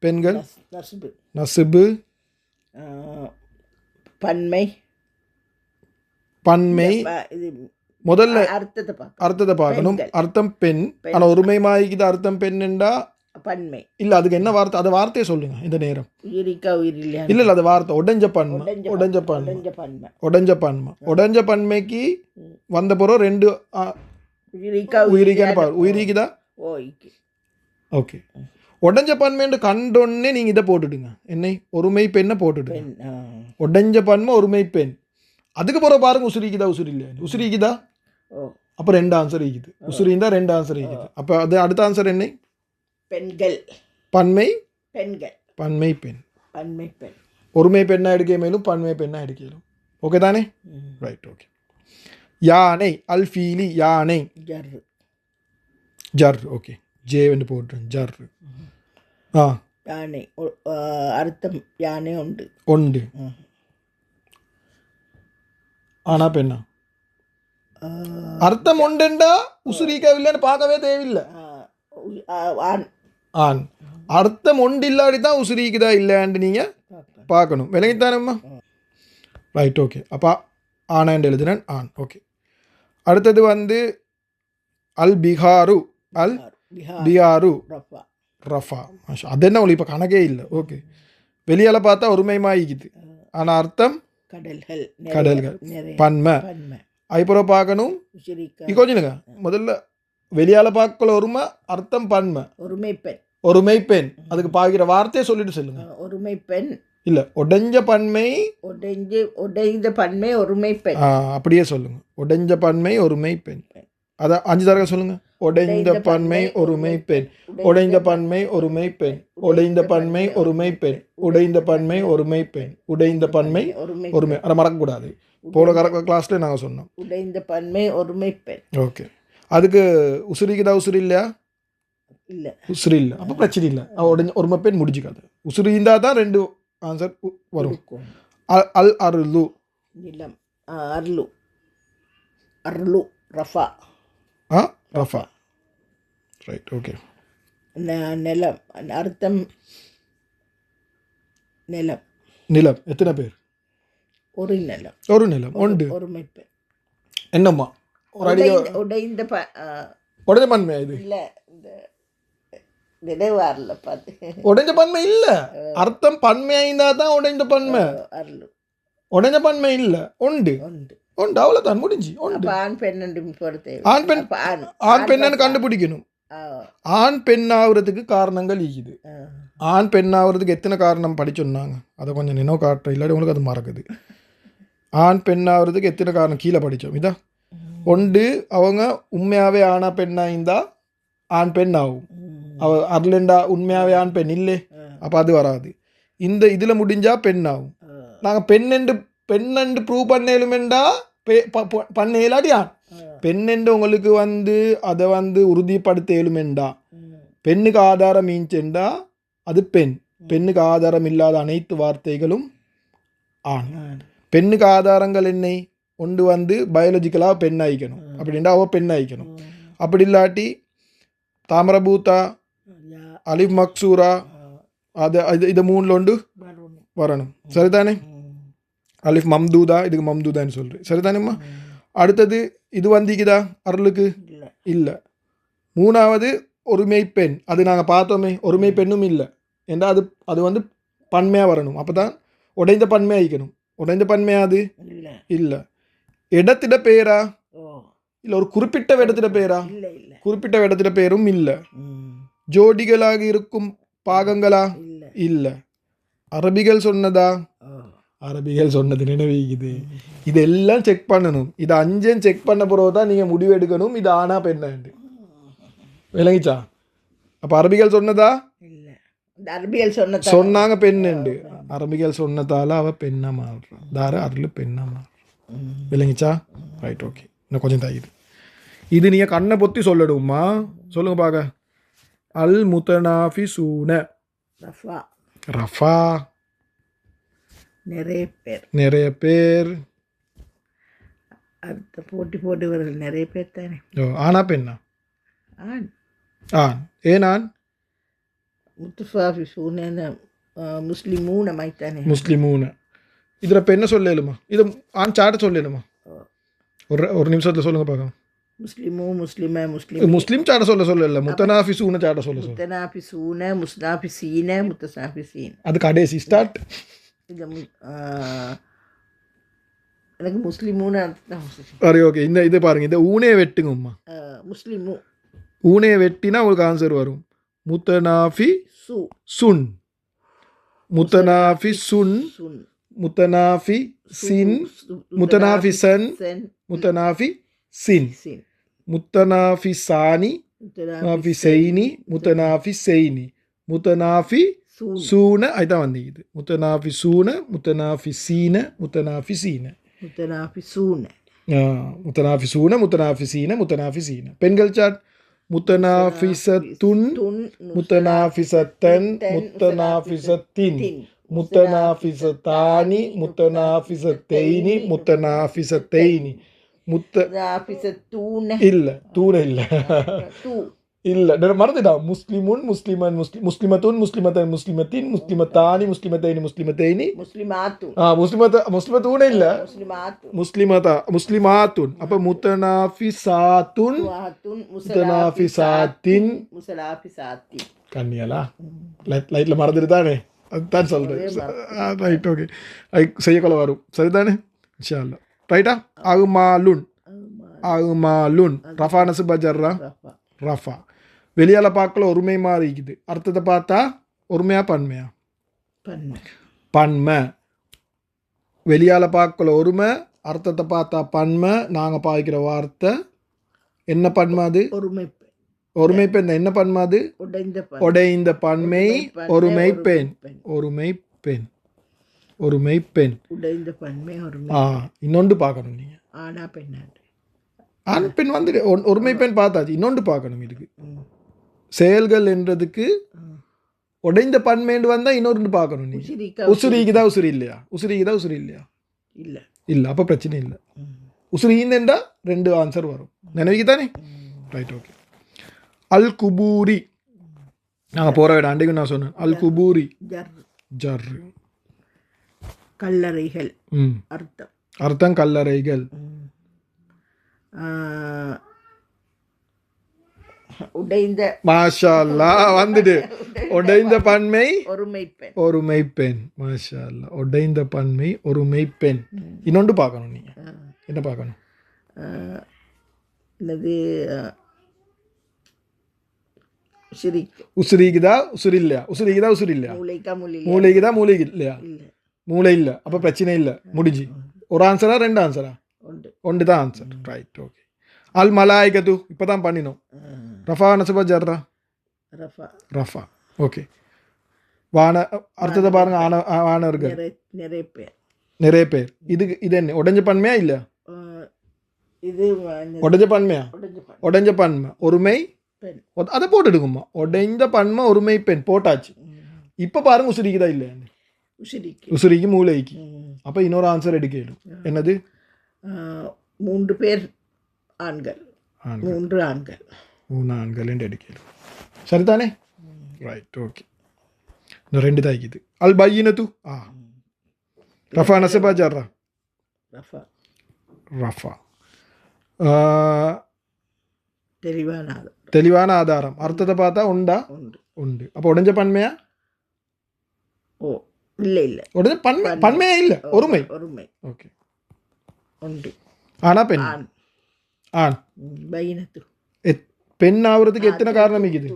பெண்கள். நசுபு பன்மை. முதல்ல அர்த்தத்தை பார்க்கணும். அர்த்தம் பெண், ஆனால் ஒருமை மாய்க்குது. அர்த்தம் பெண்ணுண்டா பன்மை இல்லை, அதுக்கு என்ன வார்த்தை? அதை வார்த்தையை சொல்லுங்க இந்த நேரம். இல்லை அது வார்த்தை. உடைஞ்ச பன்மைக்கு வந்த பிறகு ரெண்டு உயிரிக்கான பாரு. உயிரிக்குதா? ஓகே. உடஞ்ச பன்மைன்னு கண்டோன்னே நீங்கள் இதை போட்டுடுங்க. என்னை ஒருமை பெண்ணை போட்டுடுங்க. உடஞ்ச பன்மை ஒருமை பெண். அதுக்கு பிறகு பாருங்க உசுரிக்குதா உசுரி இல்லையா? உசுரிக்குதா? அப்போ ரெண்டு ஆன்சர் இருக்குது. உசுரிந்தா ரெண்டு ஆன்சர் இருக்குது. அப்போ அது அடுத்த ஆன்சர் என்ன? பெண்கள். பன்மை பெண்கள். பன்மை பெண். ஒருமை பெண்ணா எடுக்க மேலும் பன்மை பெண்ணா எடுக்கலும். ஓகே தானே? ரைட். ஓகே. யானை அல் ஃபீலி. யானை ஜர். ஓகே, ஜே வந்து போட்டுறேன். ஜர். யானை அர்த்தம் யானை உண்டு. ஆனா பெண்ணா? அர்த்தம் உண்டுண்டா உசுரிக்கவில்லைன்னு பார்க்கவே தேவையில்லை. ஆண். அர்த்தம் ஒன்று இல்லாடி தான் உசுரிக்குதா இல்லையான்னு நீங்கள் பார்க்கணும். விளங்கித்தானம்மா? ரைட். ஓகே, அப்போ ஆனாண்டு எழுதுறேன். ஆண். ஓகே. அடுத்தது வந்து அல் பிஹாரு. அல் பிஹாரு ரஃபா. அது என்ன உங்களுக்கு இப்போ கணக்கே இல்லை. ஓகே, வெளியால் பார்த்தா ஒருமைமாயிக்குது. ஆனால் அர்த்தம் கடல்கள். பன்மை. அதுப்புறம் பார்க்கணும். கொஞ்சம் முதல்ல வெளியால் பார்க்கல ஒருமை, அர்த்தம் பன்மை, ஒருமை பெண். அதுக்கு பார்க்கிற வார்த்தையை சொல்லிட்டு சொல்லுங்க. ஒருமை பெண் இல்லை, உடைஞ்ச பன்மை. உடைந்த பன்மை ஒருமை பெண். அப்படியே சொல்லுங்க. உடைஞ்ச பன்மை ஒருமை பெண். அதான் 5 தடவை சொல்லுங்க. உடைந்த பன்மை ஒருமை பெண். உடைந்த பன்மை ஒருமை பெண். உடைந்த பன்மை ஒருமை பெண். உடைந்த பன்மை ஒருமை பெண். உடைந்த பன்மை ஒருமை. அதை மறக்கக்கூடாது. போன கிளாஸ்ல நாங்கள் சொன்னோம். உடைந்த பன்மை ஒருமை பெண். ஓகே. அதுக்கு உசுரிக்குதா உசுரி இல்லையா? இல்லை, உசுரி இல்லை. அப்போ பிரச்சனை இல்லை. உடைஞ்ச ஒருமை பெண் முடிச்சுக்காது. உசுரி இருந்தால் தான் ரெண்டு ஆன்சர் வரும். அல் அருளு. நிலம். Arul. Arul Rafah. Rafah. Right. Okay. நிலம் அர்த்தம் நிலம். நிலம் எத்தனை பேர்? ஒரு நிலம். ஒரு நிலம் உண்டு. ஒருமை பெண். என்னம்மா ஒரு அடிக்க உடைந்த உடைஞ்ச பன்மை? இது இல்லை, இந்த நினைவாரில் பார்த்து உடைஞ்ச பன்மை இல்லை. அர்த்தம் பன்மையா தான் உடைந்த பன்மை. உடைஞ்ச பன்மை இல்லை, உண்டு. உண்டு, அவ்வளோதான், முடிஞ்சு. உண்டு. ஆண் பெண் ஆண் பெண்ணு கண்டுபிடிக்கணும். ஆண் பெண்ணாகிறதுக்கு காரணங்கள் இருக்குது. ஆண் பெண்ணாகிறதுக்கு எத்தனை காரணம் படிச்சொன்னாங்க, அதை கொஞ்சம் நினைவு காட்டுற, இல்லாட்டி உங்களுக்கு அது மறக்குது. ஆண் பெண்ணாகிறதுக்கு எத்தனை காரணம் கீழே படித்தோம். இதா ஒன்று, அவங்க உண்மையாகவே ஆனா பெண்ணா இருந்தால் ஆண் பெண் ஆகும். அவ அருளண்டா உண்மையாகவே ஆண் பெண் இல்லை, அப்போ அது வராது. இந்த இதில் முடிஞ்சால் பெண் ஆகும். நாங்கள் பெண்ணென்று ப்ரூவ் பண்ணலுமெண்டா பண்ண இல்லாட்டி ஆண். பெண் என்று உங்களுக்கு வந்து அதை வந்து உறுதிப்படுத்த இயலுமெண்டா பெண்ணுக்கு ஆதாரம் மீஞ்செண்டா அது பெண் பெண்ணுக்கு ஆதாரம் இல்லாத அனைத்து வார்த்தைகளும் ஆண் பெண்ணுக்கு ஆதாரங்கள் என்னை ஒன்று வந்து பயாலஜிக்கலாக பெண் ஆயிக்கணும் அப்படின்டா அவள் பெண் ஆயிக்கணும் அப்படி இல்லாட்டி தாமரபூத்தா அலிஃப் மக்சூரா அது இது மூணில் ஒன்று வரணும் சரிதானே அலிஃப் மம்தூதா இதுக்கு மம்தூதான்னு சொல்கிறேன் சரிதானேம்மா அடுத்தது இது வந்திக்குதா அருளுக்கு இல்லை மூணாவது ஒருமை பெண் அது நாங்கள் பார்த்தோமே ஒருமை பெண்ணும் இல்லை ஏன்னா அது வந்து பன்மையாக வரணும் அப்போ தான் உடைந்த பன்மை ஆயிக்கணும் உடைந்த பன்மையாது இல்லை இடத்திட பேரா இல்லை ஒரு குறிப்பிட்ட இடத்திட பேரா குறிப்பிட்ட இடத்திட பேரும் இல்லை ஜோடிகளாக இருக்கும் பாகங்களா இல்லை அரபிகள் சொன்னதா அரபிகள் சொன்னது நினைவுக்குது இதெல்லாம் செக் பண்ணணும் இது 5 செக் பண்ண பிறகு தான் நீங்கள் முடிவு எடுக்கணும் இது ஆனா பெண்ணாண்டு விளங்கிச்சா அப்போ அரபிகள் சொன்னதா அரபிகள் சொன்னாங்க பெண்ணுண்டு அரபிகள் சொன்னதால அவ பெண்ணா மாறுறான் தார அருள் பெண்ணா மாறுறான் விளங்கிச்சா ரைட் ஓகே இன்னும் கொஞ்சம் தாயுது இது நீங்கள் கண்ணை பொத்தி சொல்லணுமா சொல்லுங்க பார்க்க அல் முத்தனாஃபிசூன ரஃபா நிறைய பேர் அடுத்த போட்டிவர்கள் நிறைய பேர் தானே ஆனா பெண்ணா ஆண் ஏன் ஆண் முத்தஃபாஃபிசூன முஸ்லிமூன மைத்தானே முஸ்லிமூன இதில் பெண்ணை சொல்லலுமா இது ஆண் சாட்ட சொல்லலுமா ஒரு நிமிஷத்தில் சொல்லுங்க பார்க்கலாம் முஸ்லிம் சாட்ட சொல்லல முத்தனாஃபிசூன சாட்ட முத்தனாஃபிசூன முஸ்னாஃபிசீன முத்தசாஃபிசீன் அது கடைசி ஸ்டார்ட் எனக்கு முஸ்லிமூன சரி ஓகே இந்த இது பாருங்க இந்த ஊனே வெட்டுங்கம்மா முஸ்லிமு ஊனே வெட்டினா உங்களுக்கு ஆன்சர் வரும் முத்தனாஃபி சுன் முத்தனாஃபி சுன் முத்தனாஃபி சின் முத்தனாஃபி சன் முத்தனாஃபி சின் முத்தனாஃபி சானி முத்தனாஃபி செய்னி முத்தனாஃபி செய்னி முத்தனாஃபி சூன அதுதான் வந்தீங்க முத்தனாஃபி சூன முத்தனாஃபி சீன முத்தனாஃபி சீன முத்தனாஃபி சூன முத்தனாஃபி சூன முத்தனாஃபி சீன முத்தனாஃபி சீன பெண்கள் சாட் முத்தனாஃபிசத்துன் முத்தனாஃபிசத்தன் முத்தனாஃபிசத்தின் முத்தனாஃபிசத்தானி முத்தனாஃபிசத்தைனி முத்தனாஃபிசத்தைனி இல்ல தூண இல்ல இல்ல மறந்துடா முஸ்லிமுன் முஸ்லிமன் முஸ்லிமத்துன் முஸ்லிமத்தன் முஸ்லிமத்தின் முஸ்லிமத்தானி முஸ்லிமத்தைனி முஸ்லிமத்தைனி முஸ்லிமத்தூன இல்ல முஸ்லிமாத்துன் அப்ப முத்தனாஃபிசாத்துன் முத்தனாஃபிசாத்தின் கண்ணியலா லைட்ல மறந்துட்டு தானே அதுதான் சொல்றேன் ரைட் ஓகே செய்யக்கொள்ள வரும் சரிதானே இன்ஷா அல்லாஹ் ரைட்டா அகுமாலுன் ரஃபா நஸ்பா ஜர்ரா ரஃபா வெளியால பார்க்கல ஒருமை மாதிரி இருக்குது அர்த்தத்தை பார்த்தா ஒருமையா பன்மையா பன்மை வெளியால பார்க்கல ஒருமை அர்த்தத்தை பார்த்தா பன்மை நாங்கள் பாய்க்கிற வார்த்தை என்ன பன்மை அது ஒருமை பெண் என்ன பன்மை அது உடைந்த பன்மை ஒருமை பெண் ஒருமை பெண் ஒருமை பெண் இன்னொன்று பார்க்கணும் நீங்க ஆண் பெண் வந்து ஒருமை பெண் பார்த்தாச்சு இன்னொன்று பார்க்கணும் இதுக்கு செயல்கள் என்றதுக்கு உடைந்த பன்மைண்டு வந்தால் இன்னொரு பார்க்கணும் நீ உசுரிக்குதா உசுரி இல்லையா உசுரிக்குதா உசுரி இல்லையா இல்லை அப்போ பிரச்சனை இல்லை உசுரிந்தா 2 ஆன்சர் வரும் நினைவுக்கு தானே ரைட் ஓகே அல் குபூரி நாங்கள் போகிற விட அன்றைக்கு நான் சொன்னேன் அல் குபூரி ஜர் கல்லறைகள் அர்த்தம் கல்லறைகள் உடைந்த மாஷா அல்லாஹ் வந்துட்டு உடைந்த பன்மை ஒருமை பெண் மாஷா அல்லாஹ் உடைந்த பன்மை ஒருமை பெண் இன்னொன்று பார்க்கணும் நீங்க என்ன பார்க்கணும் என்னது உசுரிக்குதா உசுரி இல்லையா உசுரிக்குதா உசுரி இல்லையா மூளைக்குதா மூளைக்கு இல்லையா மூளை இல்லை அப்போ பிரச்சனை இல்லை முடிஞ்சு ஒரு ஆன்சரா 2 ஆன்சரா ஒன்று தான் ஆன்சர் ரைட் ஓகே அல் மலாய்கத்து இப்போ தான் பண்ணினோம் ரஃபா நசபா ஜர்ரா ரஃபா ஓகே வான அர்த்தத்தை பாருங்க வானவர்கள் நிறைய பேர் இது என்ன உடைஞ்ச பன்மையா இல்லை இது உடைஞ்ச பன்மையா? உடைஞ்ச பன்மை. உடைஞ்ச பன்மை ஒருமை பெண். அதை போட்டுடுக்குமா? உடைந்த பன்மை ஒருமை பெண் போட்டாச்சு. இப்போ பாருங்க உசுரிக்குதா இல்லையா? உசிரிக்கு. உசுரிக்கு மூளைக்கு. அப்போ இன்னொரு ஆன்சர் எடுக்கலும். என்னது? 3 பேர் ஆண்கள். 3 ஆண்கள். 3 ஆண்கள் என்று எடுக்கலும். சரிதானே? Right, okay. இந்த 2 தான் இருக்குது. அல் பையினத்து ரஃபா நசபா ஜர்ரா. ரஃபா. ரஃபா தெளிவான ஆதாரம். ஆதாரம். அர்த்தத்தை பார்த்தா உண்டா? உண்டு. உண்டு. அப்போ உடைஞ்ச பன்மையா? ஓ இல்லை இல்லை, உடைஞ்ச பன்மையா இல்லை, ஒருமை. ஒருமை. ஓகே. உண்டு. ஆனா பெண். ஆண். ஆண். பையினத்து. பெண் ஆகுறதுக்கு எத்தனை காரணம் இருக்குது?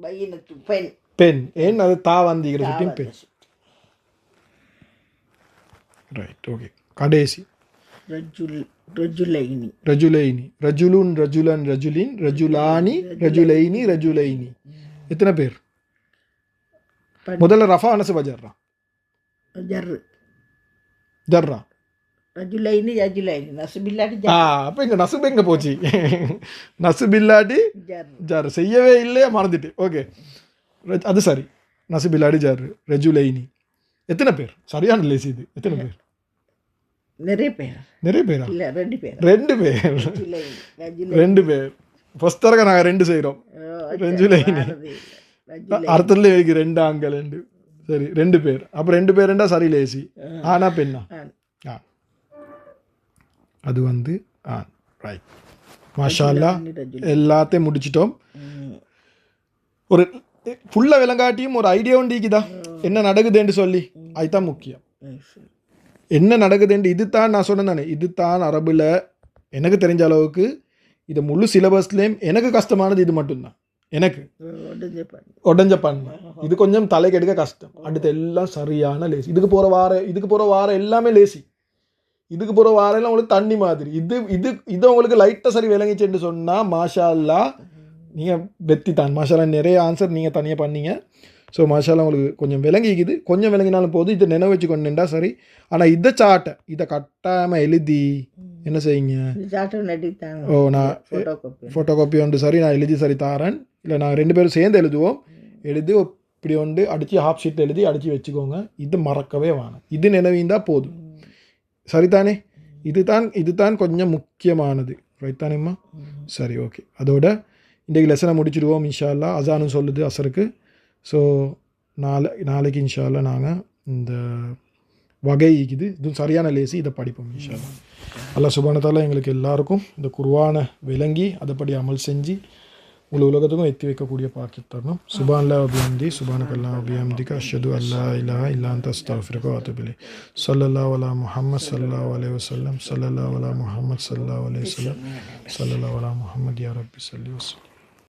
பையினத்து பெண். பெண். ஏன் அது தா வந்திக்கிற பெண். Right, okay. கடைசி ரஜுலைனி. ரஜுலைனி. ரஜுலுன் ரஜுலன் ரஜுலின் ரஜுலானி ரஜுலைனி ரஜுலைனி. எத்தனை பேர்? முதல்ல ரஃபா நசபா ஜர்ரா. ஜர்ரா. ரஜுலைனி ரஜுலைனி. நசுபில்லாட்டி அப்போ இங்கே நசுபு எங்கே போச்சு? நசுபில்லாட்டி ஜர் செய்யவே இல்லையா, மறந்துட்டு. ஓகே, அது சரி. நசுபில்லாட்டி ஜர் ரஜுலைனி. எத்தனை பேர்? சரியான லேசி இது. எத்தனை பேர்? நிறைய பேர். நிறைய பேரா? இல்லை 2 பேர். 2 பேர். 2 பேர். ஃபர்ஸ்ட் தரக நாங்கள் 2 செய்கிறோம். ரஜுலைனி அர்த்தத்தில் இருக்கு 2 ஆண்கள் 2. சரி, 2 பேர். அப்போ 2 பேருண்டா சரி லேசி. ஆனா பெண்ணா? ஆண். அது வந்து ஆண். ரைட், மாஷா அல்லாஹ். எல்லாத்தையும் முடிச்சிட்டோம். ஒரு ஃபுல்லாக விளங்காட்டியும் ஒரு ஐடியா உண்டிக்குதா என்ன நடக்குதுன்னு சொல்லி? அதுதான் முக்கியம். என்ன நடக்குதுன்னு இது தான் நான் சொன்னேன் தானே. இது தான் அரபில் எனக்கு தெரிஞ்ச அளவுக்கு இது முழு சிலபஸ்லேயும் எனக்கு கஷ்டமானது இது மட்டும்தான். எனக்கு உடஞ்ச பன்மை இது கொஞ்சம் தலைக்கு எடுக்க கஷ்டம். அடுத்து எல்லாம் சரியான லேசி. இதுக்கு போகிற வாரம் எல்லாமே லேசி. இதுக்கு போகிற வாரம் எல்லாம் உங்களுக்கு தண்ணி மாதிரி. இது உங்களுக்கு லைட்டாக சரி விளங்கிச்சுன்னு சொன்னால் மாஷா அல்லாஹ் நீங்கள் வெத்தி தான். மாஷா அல்லாஹ் நிறைய ஆன்சர் நீங்கள் தனியாக பண்ணீங்க. ஸோ மாஷா அல்லாஹ் உங்களுக்கு கொஞ்சம் விளங்கிக்குது. கொஞ்சம் விளங்கினாலும் போது இதை நினைவு வச்சு கொண்டுண்டா சரி. ஆனால் இதை கட்டாமல் எழுதி என்ன செய்யுங்க? நான் ஃபோட்டோ காப்பி ஒன்று சரி நான் எழுதி சரி தாரேன். இல்லை நாங்கள் 2 பேரும் சேர்ந்து எழுதுவோம். எழுதி இப்படி ஒன்று அடித்து ஹாஃப் ஷீட்டில் எழுதி அடித்து வச்சுக்கோங்க. இது மறக்கவே வேணும். இது நினைவிந்தால் போதும். சரிதானே? இதுதான் கொஞ்சம் முக்கியமானது. ரைட் தானேம்மா? சரி, ஓகே. அதோட இன்றைக்கு லெசனை முடிச்சுடுவோம் இன்ஷா அல்லாஹ். அசானும் சொல்லுது அசருக்கு. ஸோ நாளைக்கு இன்ஷா அல்லாஹ் நாங்கள் இந்த வகை இது சரியான லேசி இதை படிப்போம் இன்ஷா அல்லாஹ். அல்லாஹ் சுப்ஹானஹு வ தஆலா எங்களுக்கு எல்லாருக்கும் இந்த குர்ஆனை விளங்கி அதைப்படி அமல் செஞ்சு முழு உலகத்துக்கும் எத்தி வைக்கக்கூடிய பாக்கியம் தரணும். சுப்ஹானல்லாஹி வ பிஹம்திஹி சுப்ஹானக்கல்லாஹி வ பிஹம்திக அஷ்ஹது அல்லா இலாஹ இல்லா அன்த அஸ்தக்ஃபிருக வ அத்தூபு இலைக். ஸல்லல்லாஹு அலா முஹம்மத் ஸல்லல்லாஹு அலைஹி வஸல்லம். ஸல்லல்லாஹு அலா முஹம்மத் ஸல்லல்லாஹு அலைஹி வஸல்லம். ஸல்லல்லாஹு அலா முஹம்மத் யா ரப்பி ஸல்லி வஸல்லம்.